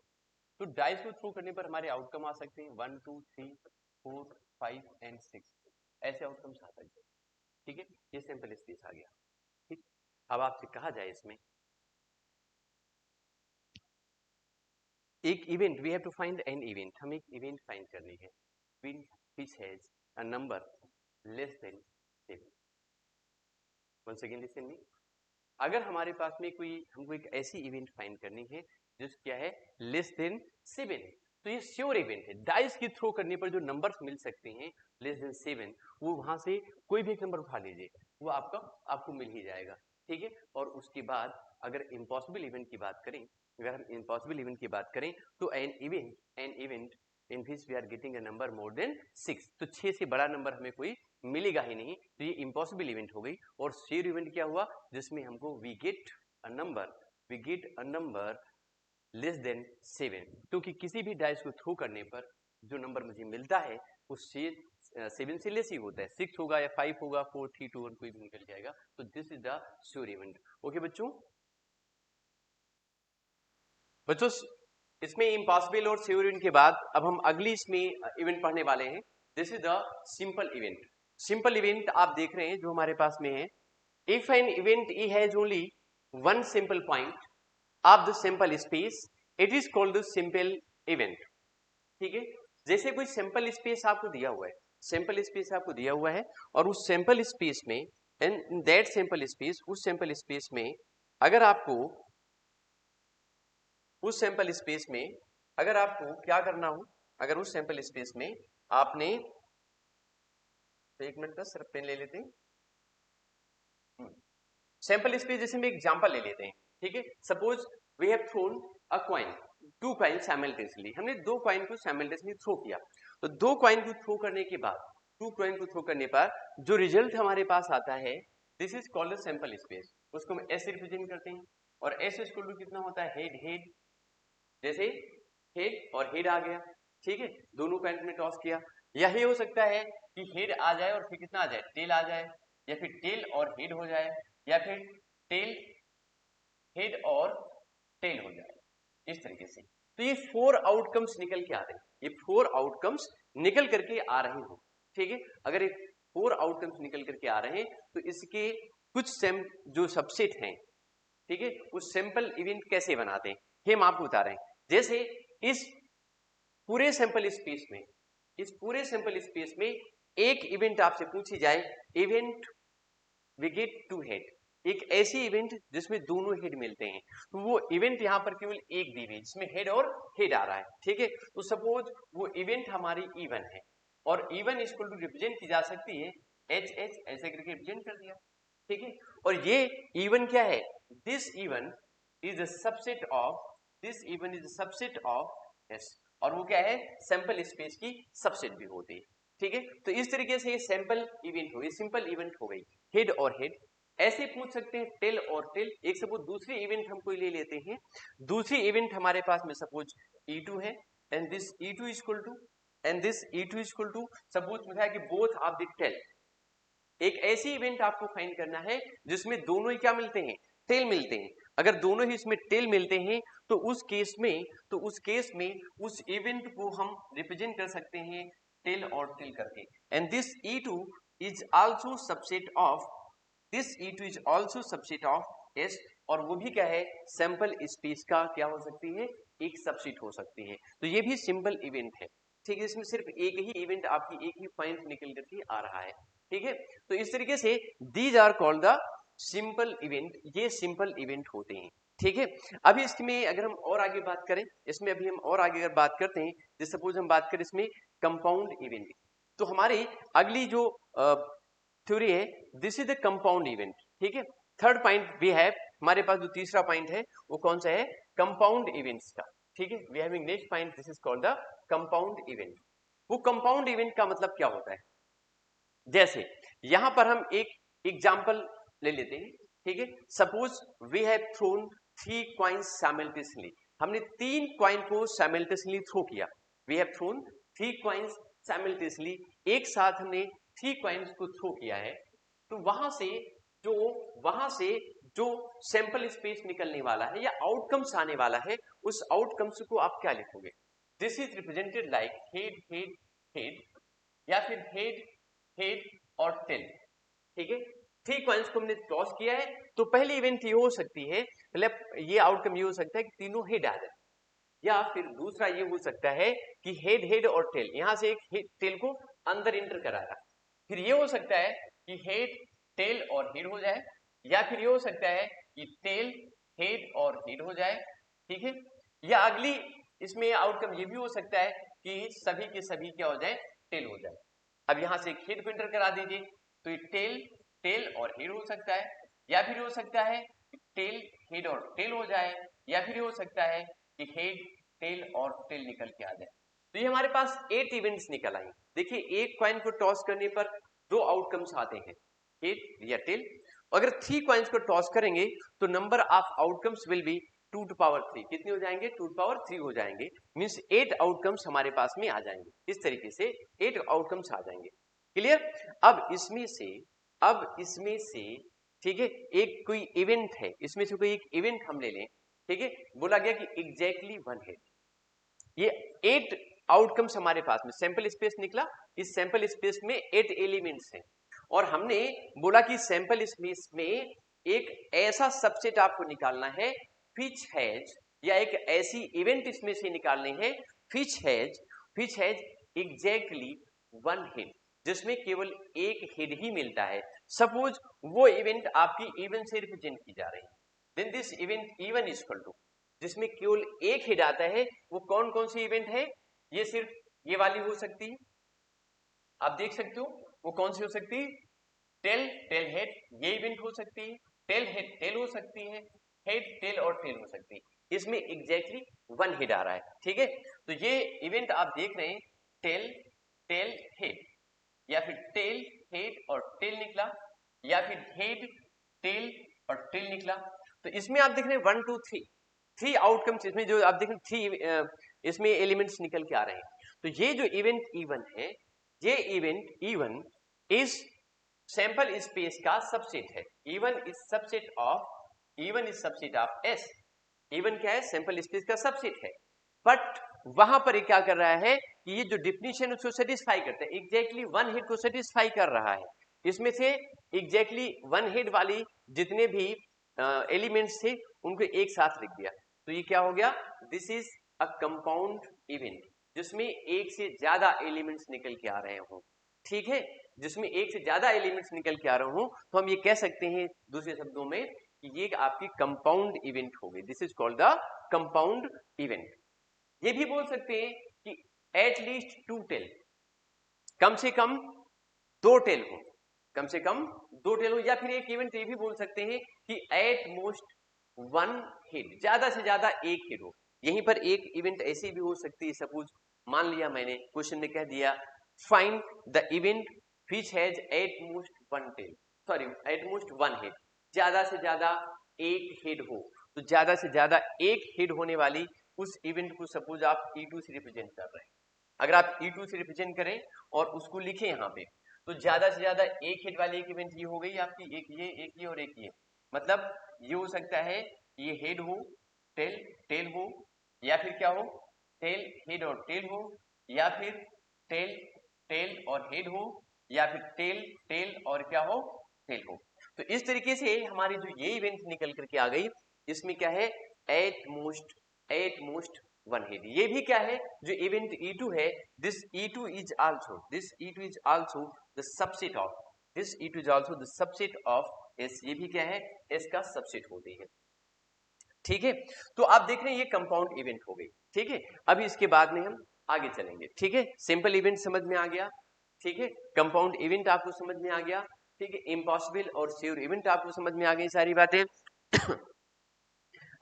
तो डाइस को थ्रो करने पर हमारे आउटकम आ सकते हैं 1 2 3 4 5 एंड 6, ऐसे आउटकम्स आ सकते हैं, ठीक है, ये सिंपल स्पेस आ गया, ठीक। अब आपसे कहा जाए इसमें एक event, we have to find an event, हमें एक इवेंट फाइंड करनी है which has a number less than 7। Once again listen me, अगर हमारे पास में कोई, हमको एक ऐसी इवेंट फाइंड करनी है जो क्या है, लेस देन 7 है, तो ये श्योर इवेंट है। डाइस की थ्रो करने पर जो नंबर्स मिल सकते हैं लेस देन 7, वो वहां से कोई भी एक नंबर उठा लीजिए, वो आपका आपको मिल ही जाएगा, ठीक है। और उसके बाद अगर इम्पॉसिबल इवेंट की बात करें, अगर हम इम्पॉसिबल इवेंट की बात करें तो an event in which we are getting a number more than 6, तो 6 से बड़ा नंबर हमें कोई मिलेगा ही नहीं, तो ये इम्पॉसिबल इवेंट हो गई। और श्योर इवेंट क्या हुआ, जिसमें हमको we get a number less than 7, क्योंकि किसी भी डाइस को थ्रो करने पर जो नंबर मुझे मिलता है वो 7 से लेस ही होता है, 6 होगा या 5 होगा, 4 3 2 1 कोई भी निकल जाएगा। तो this is the sure event. Okay बच्चों, इसमें इम्पॉसिबल और श्योर इवेंट के बाद अब हम अगली इसमें इवेंट पढ़ने वाले हैं। This is the simple event. Simple event आप देख रहे हैं जो हमारे पास में है, if an event E has only one simple point of the simple space it is called the simple event. ठीक है, जैसे कोई सिंपल स्पेस आपको दिया हुआ है, सिंपल स्पेस आपको दिया हुआ है और उस सिंपल स्पेस में इन दैट सिंपल स्पेस, उस सिंपल स्पेस में अगर आपको उस सैंपल स्पेस में अगर आपको क्या करना हो, अगर उस सैंपल स्पेस में आपने, एक मिनट का सिर्फ पेन ले लेते हैं। सैंपल स्पेस जैसे में एग्जांपल ले लेते हैं, ठीक है। Suppose we have thrown a coin, 2 coin simultaneously, हमने 2 कॉइन को साइमल्टेनियसली थ्रो किया। तो 2 कॉइन को थ्रो करने के बाद, 2 कॉइन को थ्रो करने पर जो रिजल्ट हमारे पास आता है this is called sample space, उसको हम ऐसे रिप्रेजेंट करते हैं। और एस इक्वल टू कितना होता है, हेड हेड, जैसे हेड और हेड आ गया, ठीक है, दोनों पॉइंट में टॉस किया। यही हो सकता है कि हेड आ जाए और फिर कितना आ जाए, टेल आ जाए, या फिर टेल और हेड हो जाए, या फिर टेल हेड और टेल हो जाए, इस तरीके से। तो ये 4 आउटकम्स निकल के आ रहे हैं, ये 4 आउटकम्स निकल करके आ रहे हो, ठीक है। अगर ये 4 आउटकम्स निकल करके आ रहे हैं तो इसके कुछ जो सबसेट हैं, ठीक है, उस सैंपल इवेंट कैसे बनाते हैं ये हम आपको बता रहे हैं। जैसे इस पूरे सैंपल स्पेस में, इस पूरे सैंपल स्पेस में एक इवेंट आपसे पूछी जाए, इवेंट वी गेट 2 हेड, एक ऐसी इवेंट जिसमें दोनों हेड मिलते हैं, तो वो इवेंट यहां पर केवल एक दी हुई जिसमें हेड और हेड आ रहा है, ठीक है। तो सपोज वो इवेंट हमारी इवन है और इवन इक्वल टू रिप्रेजेंट की जा सकती है एच एच, ऐसे करके रिप्रेजेंट कर दिया, ठीक है। और ये इवन क्या है, this even is a subset of, this even is a subset of S, और वो क्या है, सैंपल स्पेस की सबसेट भी होती है, ठीक है। तो इस तरीके से ये सैंपल इवेंट हो गई, सिंपल इवेंट हो गई, हेड और हेड। ऐसे पूछ सकते हैं टेल और टेल। एक सपोज दूसरी इवेंट हम कोई ले लेते हैं, दूसरी इवेंट हमारे पास में सपोज E2 है and this E2 equal to, and this E2 equal to, suppose मुझे कि बोथ ऑफ द टेल, एक ऐसी इवेंट आपको फाइंड करना है जिसमें दोनों ही क्या मिलते हैं, टेल मिलते हैं। अगर दोनों ही इसमें टेल मिलते हैं तो उस केस में उस इवेंट को हम रिप्रेजेंट कर सकते हैं टेल और टेल करके। And this E2 is also subset of, this E2 is also subset of S, और वो भी क्या है, सैंपल स्पेस का क्या हो सकती है, एक सबसेट हो सकती है। तो ये भी सिंपल इवेंट है, ठीक है। इसमें सिर्फ एक ही इवेंट, आपकी एक ही पॉइंट निकल करके आ रहा है, ठीक है। तो इस तरीके से these are called the simple event, ये सिंपल इवेंट होते हैं, ठीक है। अभी इसमें अगर हम और आगे बात करें, इसमें अभी हम और आगे अगर बात करते हैं, जैसे सपोज हम बात करें इसमें कंपाउंड इवेंट, तो हमारी अगली जो थ्योरी है this is the compound event, ठीक है। थर्ड पॉइंट वी हैव, हमारे पास जो तीसरा पॉइंट है वो कौन सा है, कंपाउंड इवेंट्स का, ठीक है। We having next point, this is called the compound event. वो कंपाउंड इवेंट का मतलब क्या होता है, जैसे यहां पर हम एक एग्जांपल ले लेते हैं, ठीक है। Suppose we have thrown 3 coins simultaneously, हमने 3 कॉइन को साइमल्टेनियसली थ्रो किया। We have thrown 3 coins simultaneously, एक साथ हमने 3 कॉइन्स को थ्रो किया है। तो वहां से जो सैंपल स्पेस निकलने वाला है या आउटकम्स आने वाला है, उस आउटकम्स को आप क्या लिखोगे, this is represented like head head head, या फिर हेड हेड और टेल, ठीक है। 3 कॉइन्स को हमने टॉस किया है, तो पहली इवेंट ये हो सकती है, मतलब ये आउटकम ये हो सकता है कि तीनों हेड आ जाए, या फिर दूसरा ये हो सकता है कि हेड हेड और टेल, यहां से एक टेल को अंदर इंटर कराया, फिर ये हो सकता है कि हेड टेल और हेड हो जाए, या फिर ये हो सकता है कि टेल हेड और हेड हो जाए, ठीक है। या अगली इसमें आउटकम ये भी हो सकता है कि सभी के सभी क्या हो जाए, टेल हो जाए। अब यहां से एक हेड को इंटर करा दीजिए, तो ये टेल टेल और हेड हो सकता है, या फिर हो सकता है टेल हेड और टेल हो जाए, या फिर हो सकता है कि हेड टेल और टेल निकल के आ जाए। तो ये हमारे पास 8 इवेंट्स निकल आए। देखिए एक कॉइन को टॉस करने पर 2 आउटकम्स आते हैं, हेड या टेल। अगर 3 कॉइन्स को टॉस करेंगे तो number of outcomes will be 2 to power 3। कितने हो जाएंगे? 2 to power 3 हो जाएंगे। मींस 8 आउटकम्स हमारे पास में आ जाएंगे। इस तरीके से 8 आउटकम्स आ जाएंगे। क्लियर? अब इसमें से ठीक है, एक कोई इवेंट है, इसमें से कोई एक इवेंट हम ले लें। ठीक है, बोला गया कि एग्जैक्टली 1 हेड। ये 8 आउटकम्स हमारे पास में सैंपल स्पेस निकला। इस सैंपल स्पेस में 8 एलिमेंट्स हैं और हमने बोला कि सैंपल स्पेस में एक ऐसा सबसेट आपको निकालना है which has, या एक ऐसी इवेंट इसमें से निकालनी है which has exactly 1 head, जिसमें केवल एक हेड ही मिलता है। सपोज वो इवेंट आपकी इवन से रिप्रेजेंट की जा रही है, then this event even is equal to, जिसमें केवल एक हेड आता है। वो कौन कौन सी इवेंट है? ये सिर्फ ये वाली हो सकती है, आप देख सकते हो। वो कौन सी हो सकती है? टेल टेल हेड, ये इवेंट हो सकती है। टेल हेड टेल हो सकती है, हेड टेल और टेल हो सकती है। इसमें एग्जैक्टली 1 हेड आ रहा है। ठीक है, तो ये इवेंट आप देख रहे हैं टेल टेल हेड, या फिर टेल हेड और टेल निकला, या फिर हेड टेल और टेल निकला। तो इसमें आप देख रहे हैं 1 2 3 आउटकम्स, इसमें जो आप देख रहे हैं 3 इसमें एलिमेंट्स निकल के आ रहे हैं। तो ये जो इवेंट इवन है, ये event even is sample space का सबसेट है। Even is subset of S. Even क्या है? सैंपल स्पेस का सबसेट है। बट वहां पर क्या कर रहा है कि ये जो डिफिनीशन उसको सेटिस्फाई करता है, एग्जैक्टली 1 हेड को सेटिस्फाई कर रहा है। इसमें से एग्जैक्टली 1 हेड वाली जितने भी एलिमेंट्स थे उनको एक साथ लिख दिया। तो ये क्या हो गया? This is a compound event, जिसमें एक से ज्यादा एलिमेंट्स निकल के आ रहे हों। ठीक है, जिसमें एक से ज्यादा एलिमेंट्स निकल के आ रहे हों, तो हम ये कह सकते हैं दूसरे शब्दों में कि ये आपकी कंपाउंड इवेंट हो गई। This is called the compound event. ये भी बोल सकते हैं कि एटलीस्ट 2 टेल, कम से कम 2 टेल हो, कम से कम 2 टेल हो। या फिर एक इवेंट ये भी बोल सकते हैं कि एट मोस्ट 1 हेड, ज्यादा से ज्यादा एक हेड हो। यहीं पर एक इवेंट ऐसी भी हो सकती है, सपोज मान लिया मैंने क्वेश्चन में कह दिया find the event which has at most 1 tail, sorry at most 1 head, ज्यादा से ज्यादा एक हेड हो। तो ज्यादा से ज्यादा एक हेड होने वाली उस इवेंट को सपोज आप E2 से रिप्रेजेंट कर रहे हैं। अगर आप E2 से रिप्रेजेंट करें और उसको लिखें यहाँ पे, तो ज्यादा से ज्यादा एक हेड वाली एक इवेंट ये हो गई आपकी, एक ये और एक ये। मतलब ये हो सकता है ये हेड हो, टेल टेल हो, या फिर क्या हो, टेल हेड और टेल हो, या फिर टेल टेल और हेड हो, या फिर टेल टेल और क्या हो, टेल हो। तो इस तरीके से हमारी जो ये इवेंट निकल करके आ गई, इसमें क्या है? At most 1 head. ये भी क्या है? जो इवेंट E2 है, this E2 is also the subset of, this E2 is also the subset of S। ये भी क्या है? S का सबसेट होती है। ठीक है, तो आप देख रहे हैं ये कंपाउंड इवेंट हो गई। ठीक है, अभी इसके बाद में हम आगे चलेंगे। ठीक है, सिंपल इवेंट समझ में आ गया। ठीक है, कंपाउंड इवेंट आपको समझ में आ गया। ठीक है, इम्पॉसिबल और श्योर इवेंट आपको समझ में आ गई सारी बातें।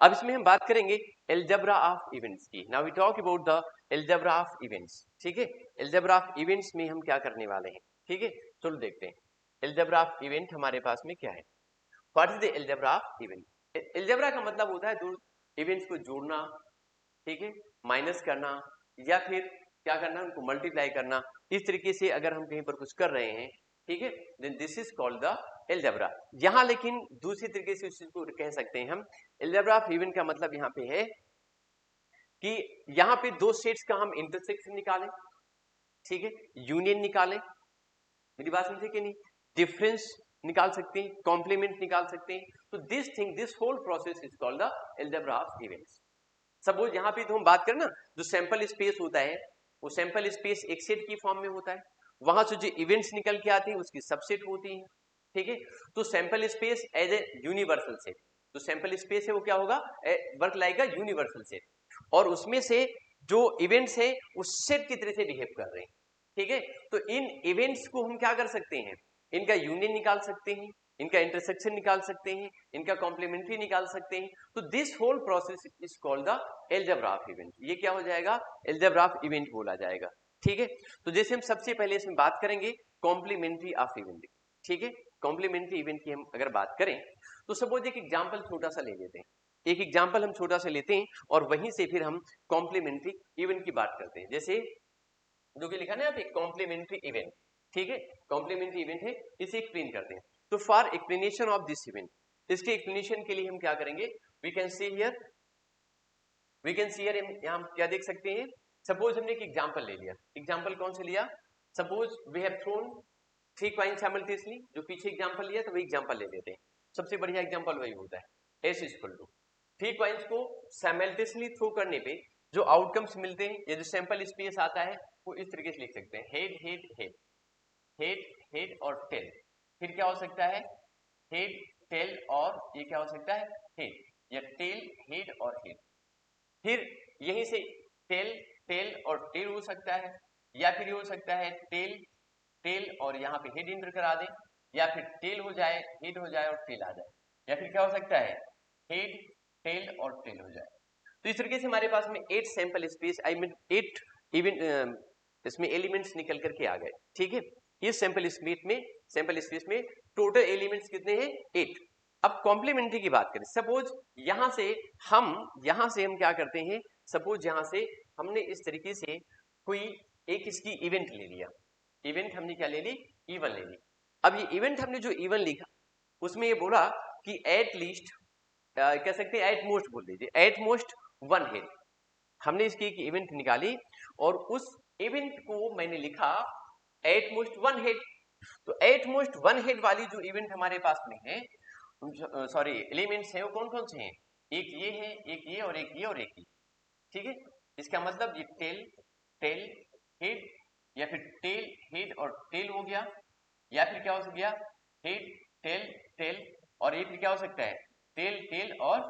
अब इसमें हम बात करेंगे एल्जेब्रा ऑफ इवेंट्स की। Now we talk about the algebra of events. ठीक है, एल्जेब्रा ऑफ इवेंट्स में हम क्या करने वाले हैं? ठीक है, चलो देखते हैं एल्जेब्रा ऑफ इवेंट हमारे पास में क्या है। What is the algebra of event? Algebra का मतलब होता है दो इवेंट्स को जोड़ना, ठीक है, माइनस करना, या फिर क्या करना, उनको मल्टीप्लाई करना। इस तरीके से अगर हम कहीं पर कुछ कर रहे हैं, ठीक है, then this is called the algebra. यहां लेकिन दूसरी तरीके से इसको कह सकते हैं हम, एल्जेब्रा ऑफ इवेंट का मतलब यहां पे है कि यहां पे दो सेट्स का हम इंटरसेक्शन निकालें, ठीक है, यूनियन निकालें। मेरी बात समझे कि नहीं? डिफरेंस निकाल सकते हैं, कॉम्प्लीमेंट निकाल सकते हैं। तो this whole process is called the algebra of events. Suppose यहाँ पे तो हम बात करें ना, जो सैंपल स्पेस होता है वो सैंपल स्पेस एक सेट की फॉर्म में होता है, वहां से जो इवेंट्स निकल के आती हैं उसकी सबसेट होती हैं। ठीक है, तो sample space as a universal set, जो सैंपल स्पेस है वो क्या होगा? Work like a universal set, और उसमें से जो इवेंट्स है उस सेट की तरह से बिहेव कर रहे हैं। ठीक है, तो इन इवेंट्स को हम क्या कर सकते हैं? इनका यूनियन निकाल सकते हैं, इनका इंटरसेक्शन निकाल सकते हैं, इनका कॉम्प्लीमेंट्री निकाल सकते हैं। तो this whole process is called the algebra of event. ये क्या हो जाएगा? अलजेब्रा ऑफ इवेंट बोला जाएगा। ठीक है, तो जैसे हम सबसे पहले इसमें बात करेंगे कॉम्प्लीमेंट्री ऑफ इवेंट। ठीक है, कॉम्प्लीमेंट्री इवेंट की हम अगर बात करें तो सपोज एक एग्जांपल छोटा सा ले लेते हैं, एक एग्जांपल हम छोटा सा लेते हैं और वहीं से फिर हम कॉम्प्लीमेंट्री इवेंट की बात करते हैं। जैसे जो कि लिखा ना यहाँ पे कॉम्प्लीमेंट्री इवेंट, ठीक है, कॉम्प्लीमेंट्री इवेंट है, इसे एक्सप्लेन करते हैं। तो for explanation of this event, इसके एक्सप्लेनेशन के लिए हम क्या करेंगे, वी कैन सी हियर यहाँ हम क्या देख सकते हैं। सपोज हमने एक एग्जांपल ले लिया, एग्जांपल कौन सा लिया, suppose we have thrown 3 coin simultaneously, जो पीछे एग्जांपल लिया तो वही एग्जांपल ले लेते हैं। सबसे बढ़िया एग्जांपल वही होता है, एस इक्वल टू 3 कॉइन्स को साइमल्टेनियसली थ्रो करने पे जो आउटकम्स मिलते हैं या जो सैंपल स्पेस आता है वो इस तरीके से लिख सकते हैं, head head head head head और टेल। फिर क्या हो सकता है, हेड टेल और ये क्या हो सकता है, हेड, या टेल हेड और हेड। फिर यहीं से टेल टेल और टेल हो सकता है, या फिर ये हो सकता है टेल टेल और यहाँ पे हेड इंटर करा दें, या फिर टेल हो जाए हेड हो जाए और टेल आ जाए, या फिर क्या हो सकता है हेड टेल और टेल हो जाए। तो इस तरीके से हमारे पास में 8 sample space, I mean 8 even इसमें एलिमेंट्स निकल करके आ गए। ठीक है, इस सैंपल स्पेस में टोटल एलिमेंट्स कितने हैं, 8। अब कॉम्प्लीमेंट्री की बात करें, सपोज यहां से हम क्या करते हैं, सपोज यहां से हमने इस तरीके से कोई एक इसकी इवेंट ले लिया, इवेंट हमने क्या ले ली, इवन ले ली। अब ये इवेंट हमने जो इवन लिखा उसमें ये बोला कि एट लीस्ट कह सकते हैं एट मोस्ट बोल दीजिए, एट मोस्ट 1 हेड। हमने इसकी एक इवेंट निकाली और उस इवेंट को मैंने लिखा एट मोस्ट 1 हेड। तो एट मोस्ट 1 हेड वाली जो इवेंट हमारे पास में है, सॉरी एलिमेंट्स हैं, वो कौन कौन से हैं, एक ये है, एक ये और एक ये और एक ये। ठीक है, इसका मतलब ये टेल टेल हेड, या फिर टेल हेड और टेल हो गया, या फिर क्या हो गया हेड टेल टेल, और ये फिर क्या हो सकता है टेल टेल और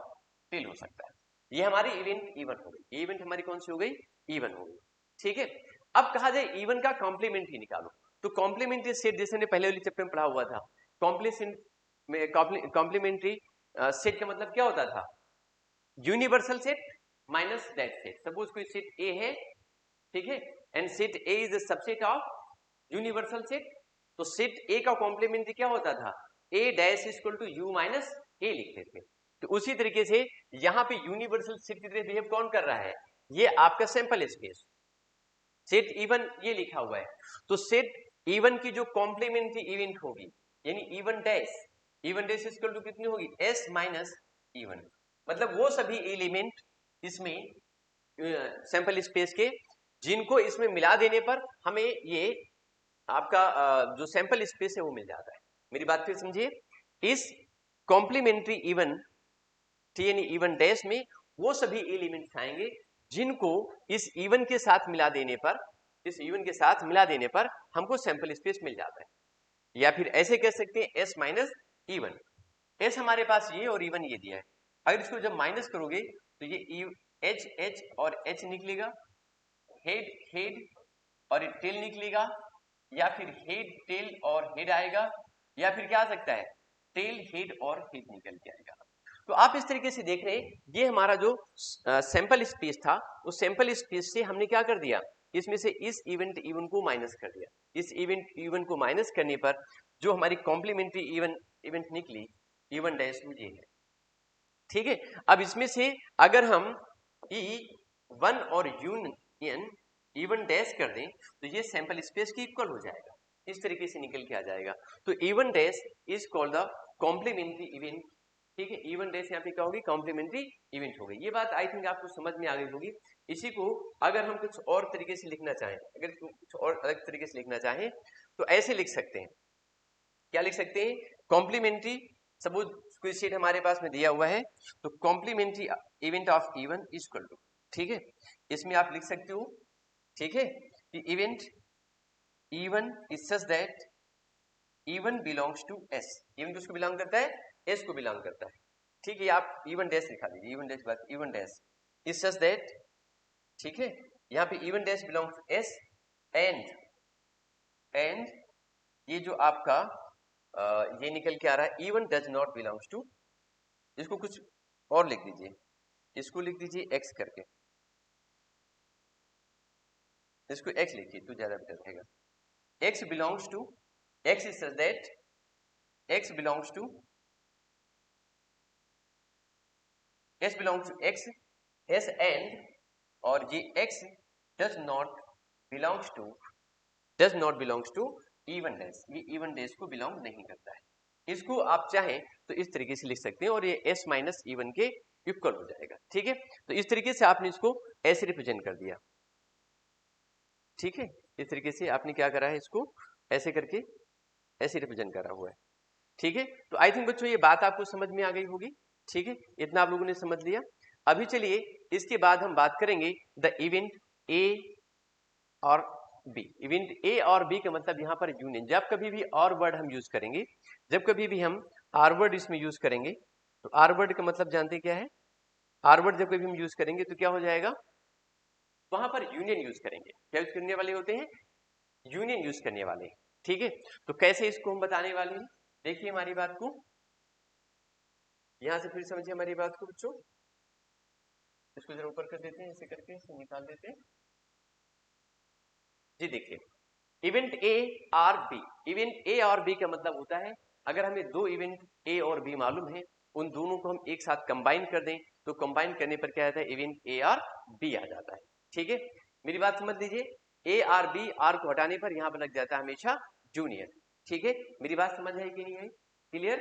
टेल हो सकता है। ये हमारी इवेंट इवन हो गई, ये इवेंट हमारी कौन सी हो गई, इवन हो गई। ठीक है, अब कहा जाए इवन का कॉम्प्लीमेंट्री निकालो, तो कॉम्प्लीमेंट्री सेट जैसे हमने पहले वाले चैप्टर में पढ़ा हुआ था, कॉम्प्लीमेंट्री सेट का मतलब क्या होता था, universal set minus that set. Suppose कोई सेट ए है, ठीक है, and set A is the subset of universal set, तो सेट ए का कॉम्प्लीमेंट्री क्या होता था, A dash equal to U minus A लिखते थे। तो उसी तरीके से यहां पे यूनिवर्सल सेट की तरह बिहेव कौन कर रहा है, ये आपका सैंपल स्पेस सेट इवन ये लिखा हुआ है। तो सेट इवन की जो कॉम्प्लीमेंट्री इवेंट होगी यानी इवन डैश इक्वल टू कितनी होगी, एस माइनस इवन, मतलब वो सभी एलिमेंट इसमें सैंपल स्पेस के जिनको इसमें मिला देने पर हमें ये आपका जो सैंपल स्पेस है वो मिल जाता है। मेरी बात फिर समझिए, इस कॉम्प्लीमेंट्री इवन यानी इवन डैश में वो सभी एलिमेंट्स आएंगे जिनको इस इवन के साथ मिला देने पर हमको सैंपल स्पेस मिल जाता है। या फिर ऐसे कह सकते हैं एस माइनस इवन, एस हमारे पास ये और इवन ये दिया है, अगर इसको जब माइनस करोगे तो ये एच एच और एच निकलेगा, हेड हेड और टेल निकलेगा, या फिर हेड टेल और हेड आएगा, या फिर क्या आ सकता है टेल हेड और हेड निकल के आएगा। तो आप इस तरीके से देख रहे हैं, ये हमारा जो सैंपल स्पेस था उस सैंपल स्पेस से हमने क्या कर दिया, इसमें से इस इवेंट इवन को माइनस कर दिया। इस इवेंट इवन को माइनस करने पर जो हमारी कॉम्प्लीमेंट्री इवेंट निकली इवन डैश में ये है। ठीक है, अब इसमें से अगर हम E1 और यूनियन इवन डैश कर दें तो ये सैंपल स्पेस की इक्वल हो जाएगा, इस तरीके से निकल के आ जाएगा। तो even dash is called the complementary event. ठीक है, इवन डैश यहाँ पे क्या होगी, कॉम्प्लीमेंट्री इवेंट हो गई। ये बात आई थिंक आपको समझ में आ गई होगी। इसी को अगर हम कुछ और तरीके से लिखना चाहें, अगर कुछ और अलग तरीके से लिखना चाहें तो ऐसे लिख सकते हैं, क्या लिख सकते हैं, कॉम्प्लीमेंट्री, सपोज कोई सेट हमारे पास में दिया हुआ है तो complementary event of even is equal to, ठीक है, इसमें आप लिख सकते हो, ठीक है, कि event even is such that even belongs to S, even किसको बिलोंग करता है, एस को बिलोंग करता है। ठीक है, आप इवन डैश लिखा दीजिए, इवन डैश बात even dash is such that, ठीक है, यहाँ पे even dash belongs to S and ये जो आपका ये निकल के आ रहा है even does not belongs to, इसको कुछ और लिख दीजिए, इसको लिख दीजिए x करके, इसको x लिखिए तो ज्यादा बेटर रहेगा। x belongs to, x is such that x belongs to, s belongs to x, s and, और ये x does not belongs to, does not belongs to even days, ये इवन डेज को belong नहीं करता है। इसको आप चाहें तो इस तरीके से लिख सकते हैं और ये s माइनस इवन के इक्वल हो जाएगा। ठीक है, तो इस तरीके से आपने इसको ऐसे रिप्रेजेंट कर दिया। ठीक है, इस तरीके से आपने क्या करा है, इसको ऐसे करके ऐसे रिप्रेजेंट करा हुआ है। ठीक है, तो आई थिंक बच्चों ये बात आपको समझ में आ गई होगी। ठीक है, इतना आप लोगों ने समझ लिया। अभी चलिए इसके बाद हम बात करेंगे द इवेंट ए और बी। इवेंट ए और बी का मतलब यहाँ पर यूनियन। जब कभी भी और वर्ड हम यूज करेंगे, जब कभी भी हम आर वर्ड इसमें यूज करेंगे, तो आर वर्ड का मतलब जानते क्या है? आर वर्ड जब कभी हम यूज करेंगे तो क्या हो जाएगा, वहां पर यूनियन यूज करेंगे। क्या यूज करने वाले होते हैं? यूनियन यूज करने वाले। ठीक है, तो कैसे इसको हम बताने वाले हैं, देखिए हमारी बात को, यहां से फिर समझिए हमारी बात को बच्चों। इसको जरा ऊपर कर देते हैं, ऐसे करके इसे निकाल देते हैं जी। देखिए event A or B, event A और बी का मतलब होता है अगर हमें दो इवेंट ए और बी मालूम है, उन दोनों को हम एक साथ कंबाइन कर दें तो कंबाइन करने पर क्या आता है, इवेंट ए और बी आ जाता है। ठीक है, मेरी बात समझ लीजिए, ए आर बी, आर को हटाने पर यहां पर लग जाता है हमेशा जूनियर। ठीक है, मेरी बात समझ है कि नहीं है? क्लियर?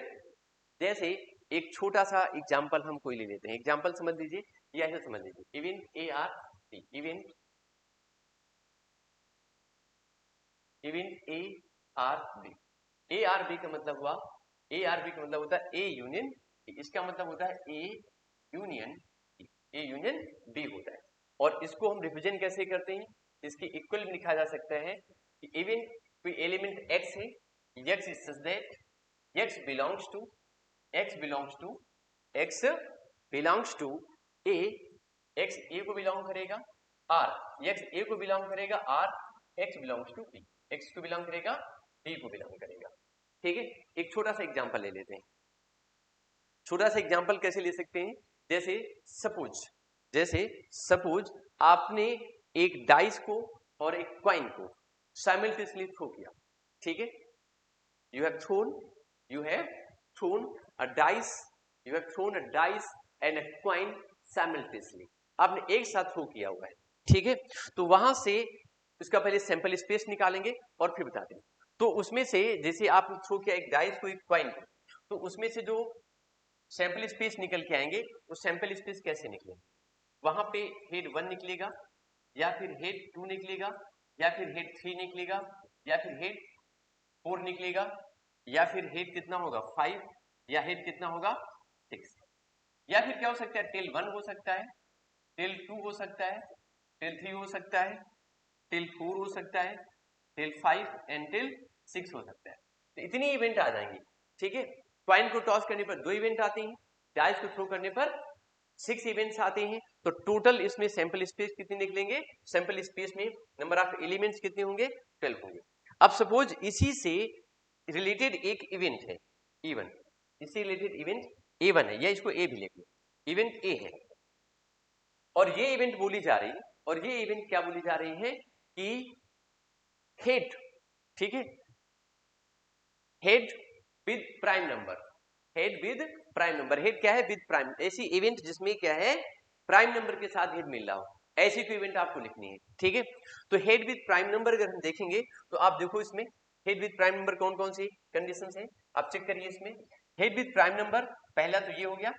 जैसे एक छोटा सा एग्जाम्पल हम कोई ले लेते हैं, एग्जाम्पल समझ लीजिए या ऐसे समझ लीजिए, event A or B, event A or B. A or B का मतलब हुआ, ए आर बी का मतलब होता है ए यूनियन बी, इसका मतलब होता है A union B, A union B होता है। और इसको हम रिप्रेजेंट कैसे करते हैं, इसके इक्वल में लिखा जा सकता है कि इवन कोई एलिमेंट x है, x is such that x belongs to, x belongs to, x belongs to a, x a को बिलोंग करेगा, r x a को बिलोंग करेगा, r x belongs to b, x को बिलोंग करेगा, b को belong करेगा। ठीक है, एक छोटा सा एग्जांपल ले लेते हैं। छोटा सा एग्जांपल कैसे ले सकते हैं, जैसे सपोज आपने एक डाइस को और एक कॉइन को साइमल्टेनियसली थ्रो किया। ठीक है, you have thrown a dice, you have thrown a dice and a coin simultaneously, आपने एक साथ थ्रो किया हुआ है। ठीक है, तो वहां से इसका पहले सैंपल स्पेस निकालेंगे और फिर बताते हैं। तो उसमें से जैसे आपने थ्रो किया एक डाइस को, एक कॉइन को, तो उसमें से जो सैंपल स्पेस निकल के आएंगे, वो सैंपल स्पेस कैसे निकलेंगे, वहां पे हेड 1 निकलेगा, या फिर हेड 2 निकलेगा, या फिर हेड 3 निकलेगा, या फिर हेड 4 निकलेगा, या फिर हेड कितना होगा 5, या हेड कितना होगा 6, या फिर क्या हो सकता है, टेल 1 हो सकता है, टेल 2 हो सकता है, टेल 3 हो सकता है, टेल 4 हो सकता है, टेल 5 एंड टेल 6 हो सकता है। तो इतनी इवेंट आ जाएंगी। ठीक है, कॉइन को टॉस करने पर 2 इवेंट आते हैं, डाइस को थ्रो करने पर 6 इवेंट्स आते हैं। तो टोटल इसमें सैंपल स्पेस कितने निकलेंगे, सैंपल स्पेस में नंबर ऑफ एलिमेंट्स कितने होंगे, 12 होंगे। अब सपोज इसी से रिलेटेड एक इवेंट है E1, इससे रिलेटेड इवेंट A1 है, या इसको A भी लिख लो, इवेंट A है, और ये इवेंट बोली जा रही है, और ये इवेंट क्या बोली जा रही है कि हेड, ठीक है, head with prime number, head with prime number, head क्या है, विद प्राइम, ऐसी इवेंट जिसमें क्या है, प्राइम नंबर के साथ हेड मिल रहा हो, ऐसी कोई इवेंट आपको लिखनी है। ठीक है, तो हेड विद प्राइम नंबर अगर हम देखेंगे तो आप देखो इसमें हेड विद प्राइम नंबर कौन कौन सी कंडीशंस है, आप चेक करिए इसमें। हेड विद प्राइम नंबर, पहला तो ये हो गया,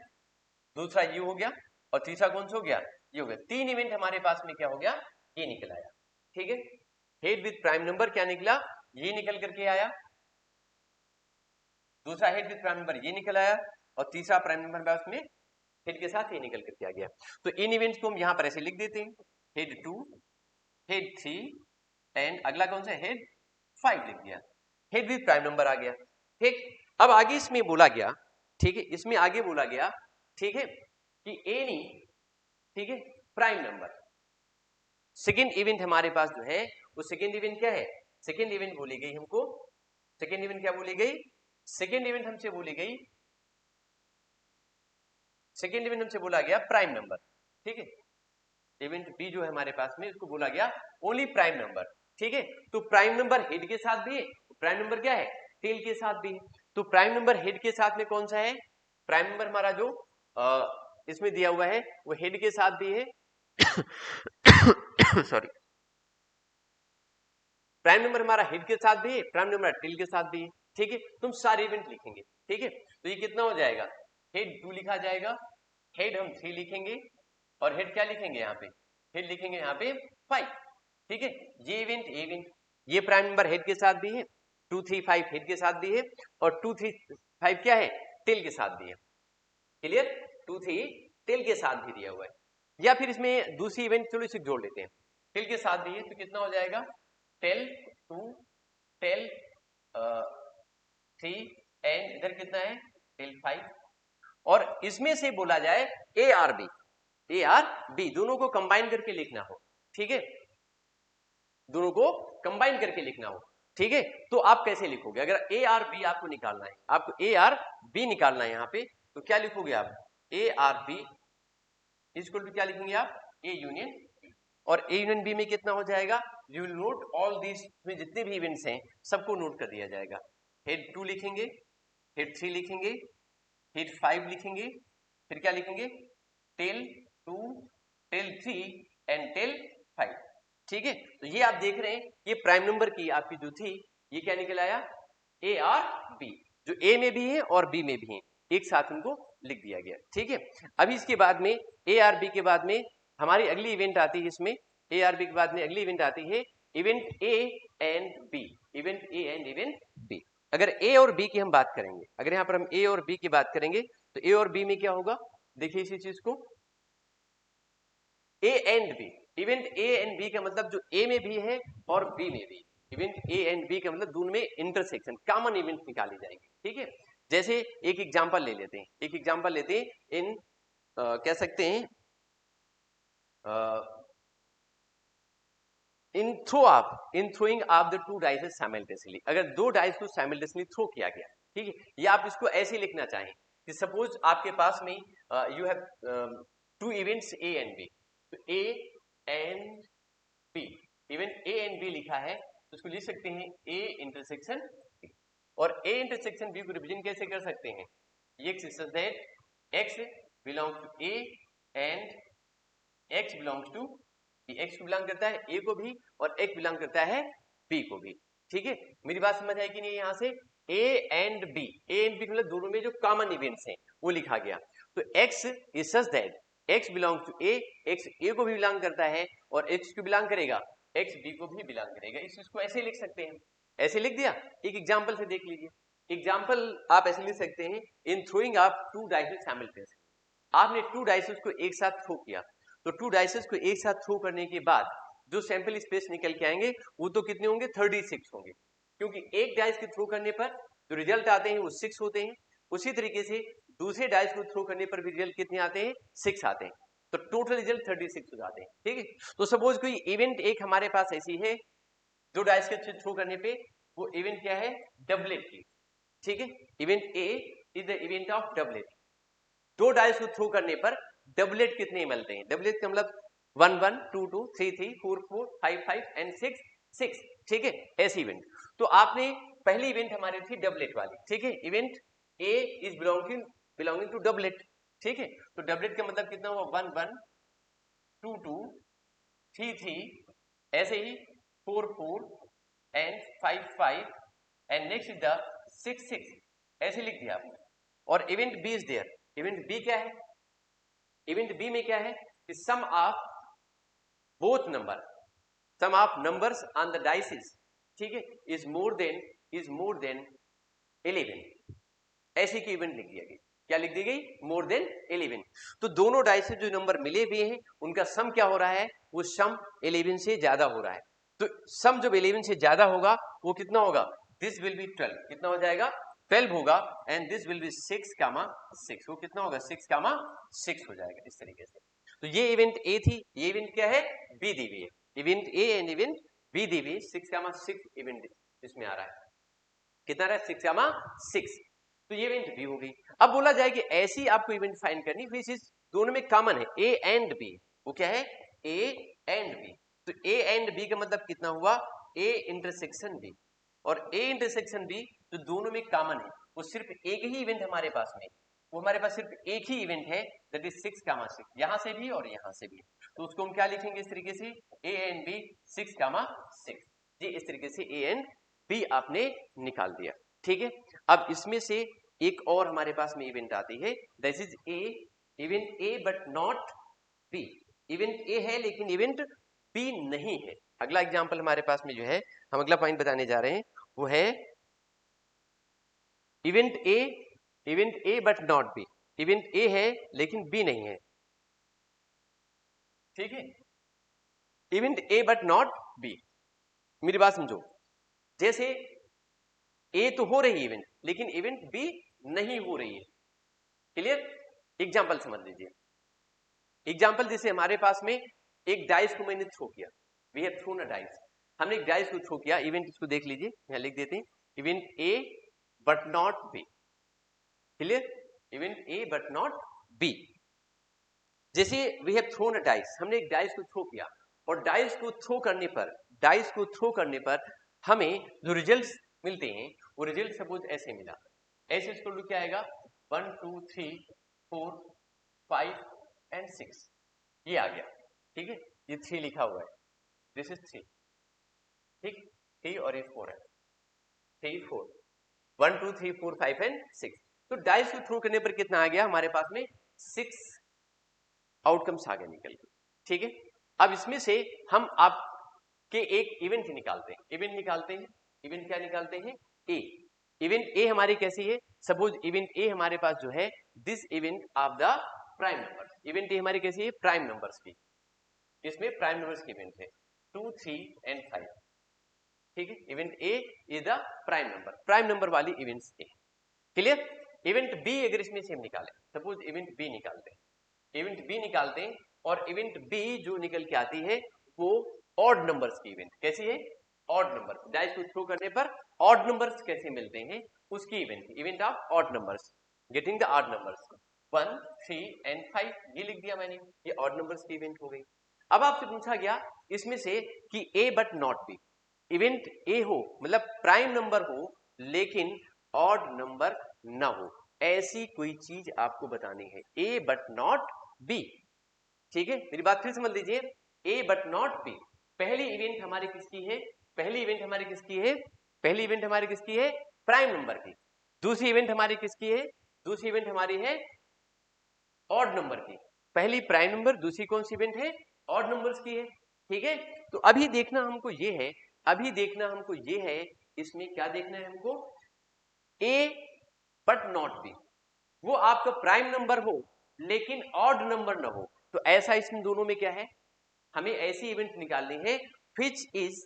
दूसरा ये हो गया, और तीसरा कौन सा हो गया, ये हो गया। 3 इवेंट हमारे पास में क्या हो गया, ये निकल आया। ठीक है, हेड विद प्राइम नंबर क्या निकला, ये निकल करके आया, दूसरा हेड विद प्राइम नंबर ये निकल आया, और तीसरा प्राइम नंबर उसमें हेड के साथ ये निकल करके आ गया। तो इन इवेंट्स को हम यहां पर ऐसे लिख देते हैं, हेड 2, हेड 3 एंड अगला कौन सा, हेड 5 लिख दिया, हेड विद प्राइम नंबर आ गया। ठीक, अब आगे इसमें बोला गया, ठीक है, इसमें आगे बोला गया, ठीक है, कि एनी, ठीक है, प्राइम नंबर, सेकेंड इवेंट हमारे पास जो है वो सेकेंड इवेंट क्या है, सेकेंड इवेंट बोली गई हमको, सेकेंड इवेंट क्या बोली गई, सेकेंड इवेंट हमसे बोली गई, सेकेंड इवेंट हमसे बोला गया प्राइम नंबर, ठीक है। इवेंट बी जो है हमारे पास में, इसको बोला गया ओनली प्राइम नंबर, ठीक है। तो प्राइम नंबर हेड के साथ भी है, प्राइम नंबर क्या है, टेल के साथ भी है। तो प्राइम नंबर हेड के साथ में कौन सा है, प्राइम नंबर हमारा जो इसमें दिया हुआ है वो हेड के साथ भी है सॉरी, प्राइम नंबर हमारा हेड के साथ भी है, प्राइम नंबर टेल के साथ भी है, ठीक है। तुम सारे इवेंट लिखेंगे, ठीक है। तो ये कितना हो जाएगा, हेड 2 लिखा जाएगा, हेड हम 3 लिखेंगे, और हेड क्या लिखेंगे यहाँ पे, हेड लिखेंगे यहाँ पे 5, ठीक है। ये इवेंट ये प्राइम नंबर हेड के साथ भी है, 2 3 5 हेड के साथ भी है, और 2 3 5 क्या है, टेल के साथ भी है, क्लियर। 2 3 टेल के साथ भी दिया हुआ है। या फिर इसमें दूसरी इवेंट, चलो इसे जोड़ लेते हैं, टेल के साथ भी है, तो कितना हो जाएगा, टेल 2 टेल 3 एंड इधर कितना है, टेल 5। और इसमें से बोला जाए ए आर बी दोनों को कंबाइन करके लिखना हो, ठीक है, दोनों को कंबाइन करके लिखना हो, ठीक है। तो आप कैसे लिखोगे, अगर ए आर बी आपको निकालना है, आपको ए आर बी निकालना है यहाँ पे, तो क्या लिखोगे आप, A or B equal to क्या लिखेंगे आप, ए यूनियन बी। और ए यूनियन बी में कितना हो जाएगा, you will note all these, में जितने भी इवेंट्स हैं सबको नोट कर दिया जाएगा। हेड 2 लिखेंगे, हेड 3 लिखेंगे, हेड 5 लिखेंगे, फिर क्या लिखेंगे, टेल 2 टेल 3 एंड टेल 5, ठीक है। तो ये आप देख रहे हैं, ये प्राइम नंबर की आपकी जो थी, ये क्या निकल आया, ए आर बी, जो ए में भी है और बी में भी है, एक साथ उनको लिख दिया गया, ठीक है। अभी इसके बाद में ए आर बी के बाद में हमारी अगली इवेंट आती है, इसमें ए आर बी के बाद में अगली इवेंट आती है event A and B, event A and event B. अगर ए और बी की हम बात करेंगे, अगर यहाँ पर हम ए और बी की बात करेंगे, तो ए और बी में क्या होगा, देखिए इसी चीज को, A and B, event A and B का मतलब जो ए में भी है और बी में भी, इवेंट ए एंड बी का मतलब दोनों में इंटरसेक्शन, कॉमन इवेंट निकाली जाएंगे, ठीक है। जैसे एक एग्जांपल ले लेते हैं, एक एग्जांपल लेते हैं इन कह सकते हैं in throwing of the two dices simultaneously, अगर दो डाइस को साइमल्टेनियसली थ्रो किया गया, ठीक है। या आप इसको ऐसे लिखना चाहें कि सपोज आपके पास में you have two events A and B, तो A and B, event A and B लिखा है, तो उसको लिख सकते हैं ए इंटरसेक्शन बी। और ए इंटरसेक्शन बी को रिप्रेजेंट कैसे कर सकते हैं, x is that x belongs to A and x belongs to B, एक्स को बिलोंग करता है ए को भी और एक्स बिलोंग करता है बी को भी, ठीक है। मेरी बात समझ आई कि नहीं, यहाँ से A and B, A and B मतलब दोनों में जो कॉमन इवेंट्स हैं वो लिखा गया। तो X is such that x belongs to A, X A को भी बिलोंग करता है और एक्स को बिलोंग करेगा, एक्स बी को भी बिलोंग करेगा। इस चीज को ऐसे लिख सकते हैं, ऐसे लिख दिया। एक एग्जांपल से देख लीजिए, एग्जांपल आप ऐसे लिख सकते हैं, in throwing of two dices simultaneously, आपने टू डाइसेस को एक साथ थ्रो किया, तो टू डाइसेस को एक साथ थ्रो करने के बाद जो सैंपल स्पेस निकल के आएंगे वो तो कितने होंगे, 36 होंगे, क्योंकि एक डाइस के थ्रो करने पर जो रिजल्ट आते हैं वो 6 होते हैं। उसी तरीके से दूसरे डाइस को थ्रो करने पर भी रिजल्ट कितने आते हैं, 6 आते हैं, तो टोटल रिजल्ट 36 हो जाते हैं, ठीक है। तो सपोज कोई इवेंट एक हमारे पास ऐसी है, जो डाइस के थ्रो करने पे वो इवेंट क्या है, डबलेट की, ठीक है। Event A is the event of doublet, दो डाइस को थ्रो करने पर डबलेट कितने मिलते हैं, डबलेट का मतलब 1 1 2 2 3 3 4 4 5 5 एंड 6 6, ठीक है, ऐसी इवेंट। तो आपने पहली इवेंट हमारी थी डबलेट वाली, ठीक है, event A is belonging to doublet, ठीक है। तो डबलेट का मतलब कितना हुआ, 1 1 2 2 3 3, ऐसे ही 4 4 and 5 5 and next is the 6 6, ऐसे लिख दिया आपने। और event B is there, event B क्या है, इवेंट बी में क्या है, sum of both number, sum of numbers on the dices, ठीक है, इज मोर देन 11, ऐसे की इवेंट लिख दिया गया, क्या लिख दी गई, मोर देन 11। तो दोनों डाइसेस जो नंबर मिले हुए हैं उनका सम क्या हो रहा है, वो सम 11 से ज्यादा हो रहा है। तो सम जब 11 से ज्यादा होगा वो कितना होगा, दिस विल बी 12, कितना हो जाएगा, 12 होगा, एंड दिस विल बी 6 कामा 6, वो कितना होगा, 6 कामा 6 हो जाएगा, इस तरीके से। तो ये इवेंट ए थी, ये इवेंट क्या है, बी दी हुई है, event A and event be the हुई, 6 कामा 6 इवेंट इसमें आ रहा है। कितना रहा 6, तो ये इवेंट बी हो गई। अब बोला जाए कि ऐसी आपको इवेंट फाइंड करनी विच इज दोनों में कॉमन है, ए एंड बी। वो क्या है, ए एंड बी। तो ए एंड बी का मतलब कितना हुआ, ए इंटरसेक्शन बी, और ए इंटरसेक्शन बी जो दोनों में कॉमन है, वो सिर्फ एक ही इवेंट हमारे पास में, वो हमारे पास सिर्फ एक ही इवेंट है, दैट इज 6, यहां से भी और यहां से भी। तो उसको हम क्या लिखेंगे इस तरीके से, ए एंड बी 6, जी इस तरीके से ए एंड बी आपने निकाल दिया। ठीक है, अब इसमें से एक और हमारे पास में इवेंट आती है, that is a, event A but not B. Event ए है लेकिन इवेंट बी नहीं है। अगला एग्जांपल हमारे पास में जो है, हम अगला पॉइंट बताने जा रहे हैं, वो है event A but not B. Event ए है लेकिन बी नहीं है। ठीक है, event A but not B, मेरी बात समझो, जैसे ए तो हो रही है इवेंट, लेकिन इवेंट बी नहीं हो रही है। क्लियर, एग्जाम्पल समझ लीजिए। एग्जाम्पल जैसे हमारे पास में एक डाइस को मैंने थ्रो किया, we have thrown a dice, हमने एक डाइस को थ्रो किया, इवेंट इसको देख लीजिए, यहां लिख देते हैं, event A but not B. Clear, event A but not B. जैसे we have thrown a dice, हमने एक डाइस को थ्रो किया, और डाइस को थ्रो करने पर हमें जो रिजल्ट्स मिलते हैं, वो रिजल्ट सपोज ऐसे मिला, ऐसे इसको क्या आएगा, 1 2 3 4 5 एंड 6, ये आ गया। ठीक है, ये 3 लिखा हुआ है, दिस इज 3। ठीक, 3 और ये 4 है, 3 4 1 2 3 4 5 एंड 6। तो डाइस को थ्रो करने पर कितना आ गया हमारे पास में, 6 आउटकम्स आ गए निकल के। ठीक है, अब इसमें से हम आपके एक इवेंट निकालते हैं, इवेंट क्या निकालते हैं, ए। इवेंट ए हमारी कैसी है, सपोज इवेंट ए हमारे पास जो है, this event of the prime number, event A हमारी कैसी है, प्राइम नंबर्स की, इसमें प्राइम नंबर्स की इवेंट है 2 3 एंड 5। ठीक है, event A is the prime number वाली events A. Clear, event B अगर इसमें से हम निकालें, सपोज इवेंट बी निकालते हैं, और इवेंट बी जो निकल के आती है वो ऑड नंबर्स की इवेंट, कैसी है, ऑड नंबर, डाइस को थ्रो करने पर ऑड नंबर्स कैसे मिलते हैं उसकी event of odd numbers, getting the odd numbers 1 3 and 5, ये लिख दिया मैंने, ये ऑड नंबर्स की इवेंट हो गई। अब आपसे पूछा गया इसमें से कि A but not B, event A हो मतलब प्राइम नंबर हो लेकिन ऑड नंबर ना हो, ऐसी कोई चीज आपको बतानी है, ए बट नॉट बी। ठीक है, मेरी बात फिर समझ लीजिए, ए बट नॉट बी, पहली इवेंट हमारी किसकी है, पहली इवेंट हमारी किसकी है, प्राइम नंबर की। दूसरी इवेंट हमारी किसकी है, दूसरी इवेंट हमारी है ऑड नंबर की। पहली प्राइम नंबर, दूसरी कौन सी इवेंट है, ऑड नंबर्स की है। ठीक है, तो अभी देखना हमको ये है, इसमें क्या देखना है हमको, ए बट नॉट बी, वो आपका प्राइम नंबर हो लेकिन ऑड नंबर ना हो। तो ऐसा इसमें दोनों में क्या है, हमें ऐसी इवेंट निकालनी है which is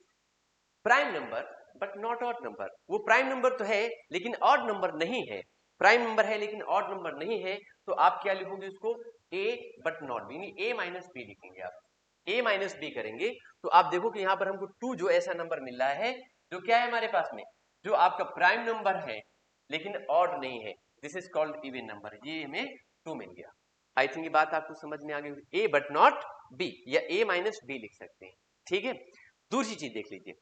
prime number but not odd number. वो प्राइम नंबर तो है लेकिन ऑड नंबर नहीं है, प्राइम नंबर है लेकिन ऑड नंबर नहीं है, तो आप क्या लिखोगे उसको, A but not B, A minus B लिखेंगे आप, ए माइनस बी करेंगे तो आप देखो कि यहां पर हमको 2 जो ऐसा नंबर मिल रहा है जो क्या है हमारे पास में, जो आपका प्राइम नंबर है लेकिन ऑड नहीं है, this is called even number, ये हमें 2 मिल गया। आई थिंक ये बात आपको समझ में आ गई, ए बट नॉट बी या ए माइनस बी लिख सकते हैं। ठीक है, दूसरी चीज देख लीजिए,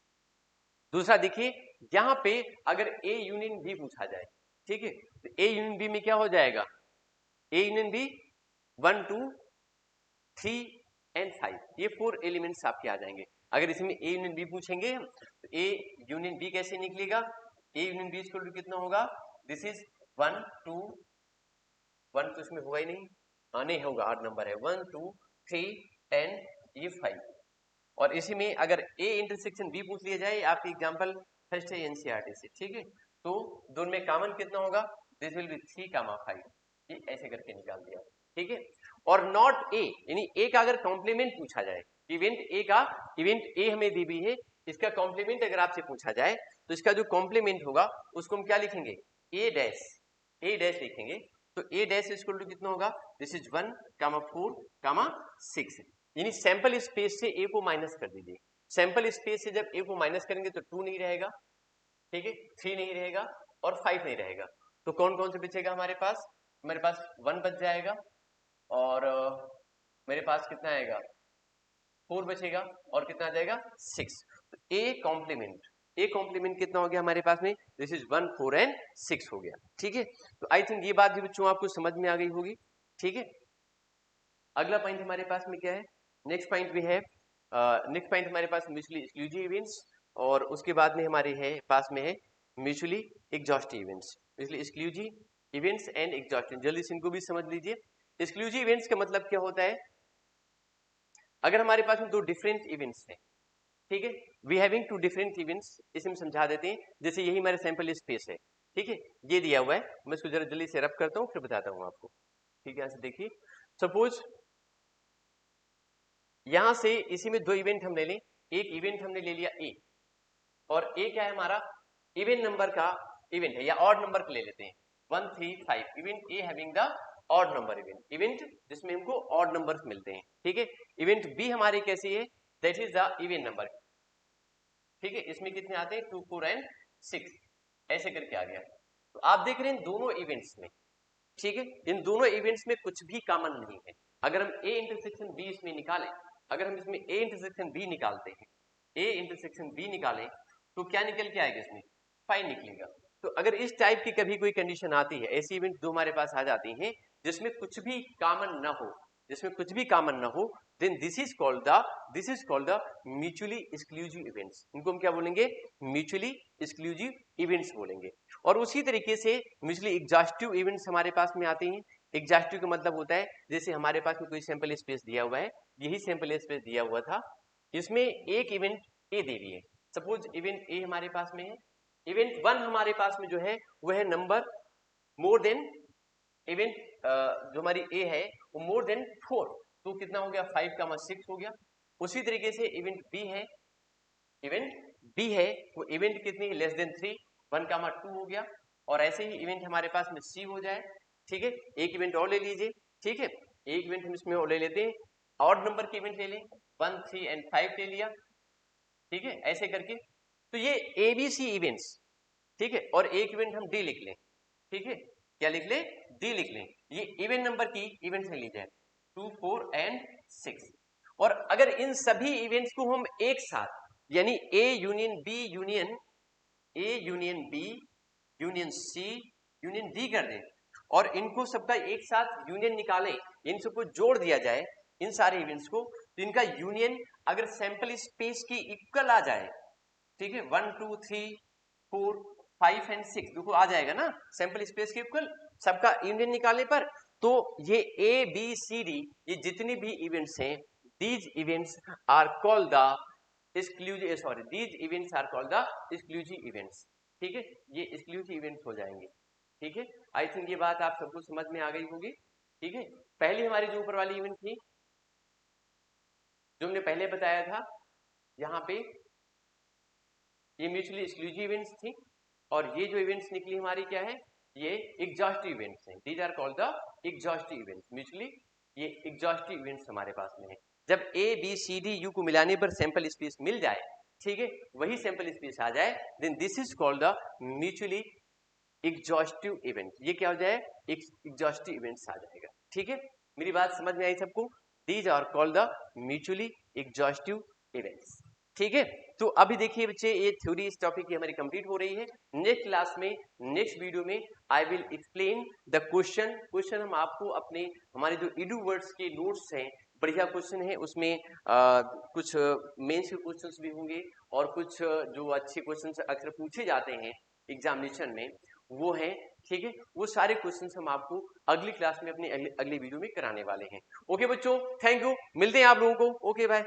दूसरा देखिए, यहां पे अगर ए यूनियन बी पूछा जाए, ठीक है, तो ए यूनियन बी में क्या हो जाएगा, ए यूनियन बी 1 2 3 एंड 5, ये 4 एलिमेंट्स आपके आ जाएंगे। अगर इसमें ए यूनियन बी पूछेंगे तो ए यूनियन बी कैसे निकलेगा, A union B equal to कितना होगा, दिस इज 1 2 1 तो इसमें होगा ही नहीं, नहीं होगा, 8 नंबर है, 1 2 3 एंड ये 5। और इसी में अगर ए इंटरसेक्शन बी पूछ लिया जाए, आपकी एग्जांपल फर्स्ट है एनसीईआरटी से, ठीक है, तो दोनों में कॉमन कितना होगा, दिस विल बी 3, 5, ये ऐसे करके निकाल दिया। ठीक है, और नॉट ए यानी ए का अगर कॉम्प्लीमेंट पूछा जाए, इवेंट ए हमें दी हुई है, इसका कॉम्प्लीमेंट अगर आपसे पूछा जाए तो इसका जो कॉम्प्लीमेंट होगा उसको हम क्या लिखेंगे, ए डैश लिखेंगे। तो ए डैश इक्वल टू कितना होगा, दिस इज 1, 4, 6, यानी सैंपल स्पेस से ए को माइनस कर दीजिए। सैंपल स्पेस से जब ए को माइनस करेंगे तो 2 नहीं रहेगा, ठीक है, 3 नहीं रहेगा और 5 नहीं रहेगा, तो कौन कौन से बचेगा हमारे पास? मेरे पास 1 बच जाएगा और मेरे पास कितना आएगा? 4 बचेगा और कितना आ जाएगा? 6। तो ए कॉम्प्लीमेंट कितना हो गया हमारे पास में? दिस इज 1 4 एंड 6 हो गया। ठीक है, तो आई थिंक ये बात भी बच्चों आपको समझ में आ गई होगी। ठीक है, अगला पॉइंट हमारे पास में क्या है? नेक्स्ट पॉइंट भी है, नेक्स्ट पॉइंट हमारे पास म्यूचुअली एक्सक्लूसिव इवेंट्स, और उसके बाद में हमारे है पास में है mutually exhaustive events. Mutually exclusive events and exhaustive, जल्दी से इनको भी समझ लीजिए। एक्सक्लूसिव इवेंट्स का मतलब क्या होता है? अगर हमारे पास में दो डिफरेंट इवेंट्स हैं, ठीक है, we having two different events, इसे हम समझा देते हैं। जैसे यही हमारा सैंपल स्पेस है, ठीक है, ये दिया हुआ है, मैं इसको जरा जल्दी से रब करता हूँ फिर बताता हूँ आपको। ठीक है, यहाँ से देखिए, सपोज यहां से इसी में दो इवेंट हम ले लें। एक इवेंट हमने ले लिया ए, और ए क्या है हमारा? इवेंट नंबर का इवेंट है, या ऑड नंबर का ले लेते हैं 1 3 5। Event A having the odd number event जिसमें हमको ऑड नंबर्स मिलते हैं। ठीक है, इवेंट बी हमारी कैसी है? That is the event number. ठीक है, इसमें कितने आते हैं? 2 4 एंड 6, ऐसे करके आ गया। तो आप देख रहे हैं दोनों इवेंट्स में, ठीक है, इन दोनों इवेंट्स में कुछ भी कॉमन नहीं है। अगर हम ए इंटरसेक्शन बी इसमें निकालें, अगर हम इसमें ए इंटरसेक्शन बी निकालते हैं, ए इंटरसेक्शन बी निकालें, तो क्या निकल के आएगा? इसमें 5 निकलेगा। तो अगर इस टाइप की कभी कोई कंडीशन आती है, ऐसी इवेंट दो हमारे पास आ जाती हैं जिसमें कुछ भी कॉमन ना हो, जिसमें कुछ भी कॉमन ना हो, then this is called the mutually exclusive events. इनको हम क्या बोलेंगे? म्यूचुअली एक्सक्लूसिव इवेंट्स बोलेंगे। और उसी तरीके से म्यूचुअली एग्जॉस्टिव इवेंट्स हमारे पास में आते हैं। एग्जॉस्टिव का मतलब होता है जैसे हमारे पास में कोई सैंपल स्पेस दिया हुआ है, यही सैंपल स्पेस दिया हुआ था, इसमें एक इवेंट ए दे दिए, सपोज इवेंट ए हमारे पास में है, इवेंट 1 हमारे पास में जो है वह है नंबर मोर देन इवेंट, जो हमारी ए है वो मोर देन 4, तो कितना हो गया? 5 6 हो गया। उसी तरीके से इवेंट बी है, वो इवेंट कितनी है? लेस देन 3, 1 2 हो गया। और ऐसे ही इवेंट हमारे पास में सी हो जाए। ठीक है, एक इवेंट और ले लीजिए। ठीक है, एक इवेंट हम इसमें और ले लेते हैं, ऑड नंबर के इवेंट ले लें, 1 3 एंड 5 ले लिया। ठीक है, ऐसे करके, तो ये एबीसी इवेंट्स, ठीक है, और एक इवेंट हम डी लिख लें। ठीक है, क्या लिख लें? डी लिख लें। ये इवेंट नंबर की इवेंट्स ले लीजिए 2 4 एंड 6। और अगर इन सभी इवेंट्स को हम एक साथ, यानी A union B union C union D कर दें, और इनको सबका एक साथ यूनियन निकालें, इन सबको जोड़ दिया जाए, इन सारे इवेंट्स को, तो इनका यूनियन अगर सैंपल स्पेस की इक्वल आ जाए, ठीक है, 1 2 3 4 5 एंड 6 देखो आ जाएगा ना सैंपल स्पेस के इक्वल, सबका यूनियन निकालने पर, तो ये ए बी सी डी, ये जितनी भी इवेंट्स हैं, these events are called the exclusive, sorry, these events are called the exclusive events. ठीक है, ये एक्सक्लूसिव इवेंट्स हो जाएंगे। ठीक है, आई थिंक ये बात आप सबको समझ में आ गई होगी। ठीक है, पहली हमारी जो ऊपर वाली इवेंट थी, जो हमने पहले बताया था, यहाँ पे ये म्यूचुअली एक्सक्लूसिव इवेंट्स थी, और ये जो इवेंट्स निकली हमारी क्या है? ये एग्जॉस्टिव इवेंट्स हैं। These are called the exhaustive events. Mutually ये एग्जॉस्टिव इवेंट्स हमारे पास में है। जब A B C D U को मिलाने पर सैंपल स्पेस मिल जाए, ठीक है, वही सैंपल स्पेस आ जाए, then this is called the mutually exhaustive event. ये क्या हो जाए? एग्जॉस्टिव इवेंट्स आ जाएगा। ठीक है, मेरी बात समझ में आई सबको? These are called the mutually exhaustive events. ठीक है, तो अभी देखिए बच्चे, ये थ्योरी इस टॉपिक की हमारी कंप्लीट हो रही है। नेक्स्ट क्लास में, नेक्स्ट वीडियो में I will explain the question हम आपको अपने हमारे जो इडू वर्ड्स के नोट्स हैं, बढ़िया क्वेश्चन है, उसमें कुछ मेंस के क्वेश्चंस भी होंगे, और कुछ जो अच्छे क्वेश्चंस अक्सर पूछे जाते हैं एग्जामिनेशन में, वो है। ठीक है, वो सारे क्वेश्चंस हम आपको अगली क्लास में अपने अगली वीडियो में कराने वाले हैं। ओके बच्चों, थैंक यू, मिलते हैं आप लोगों को। Okay bye.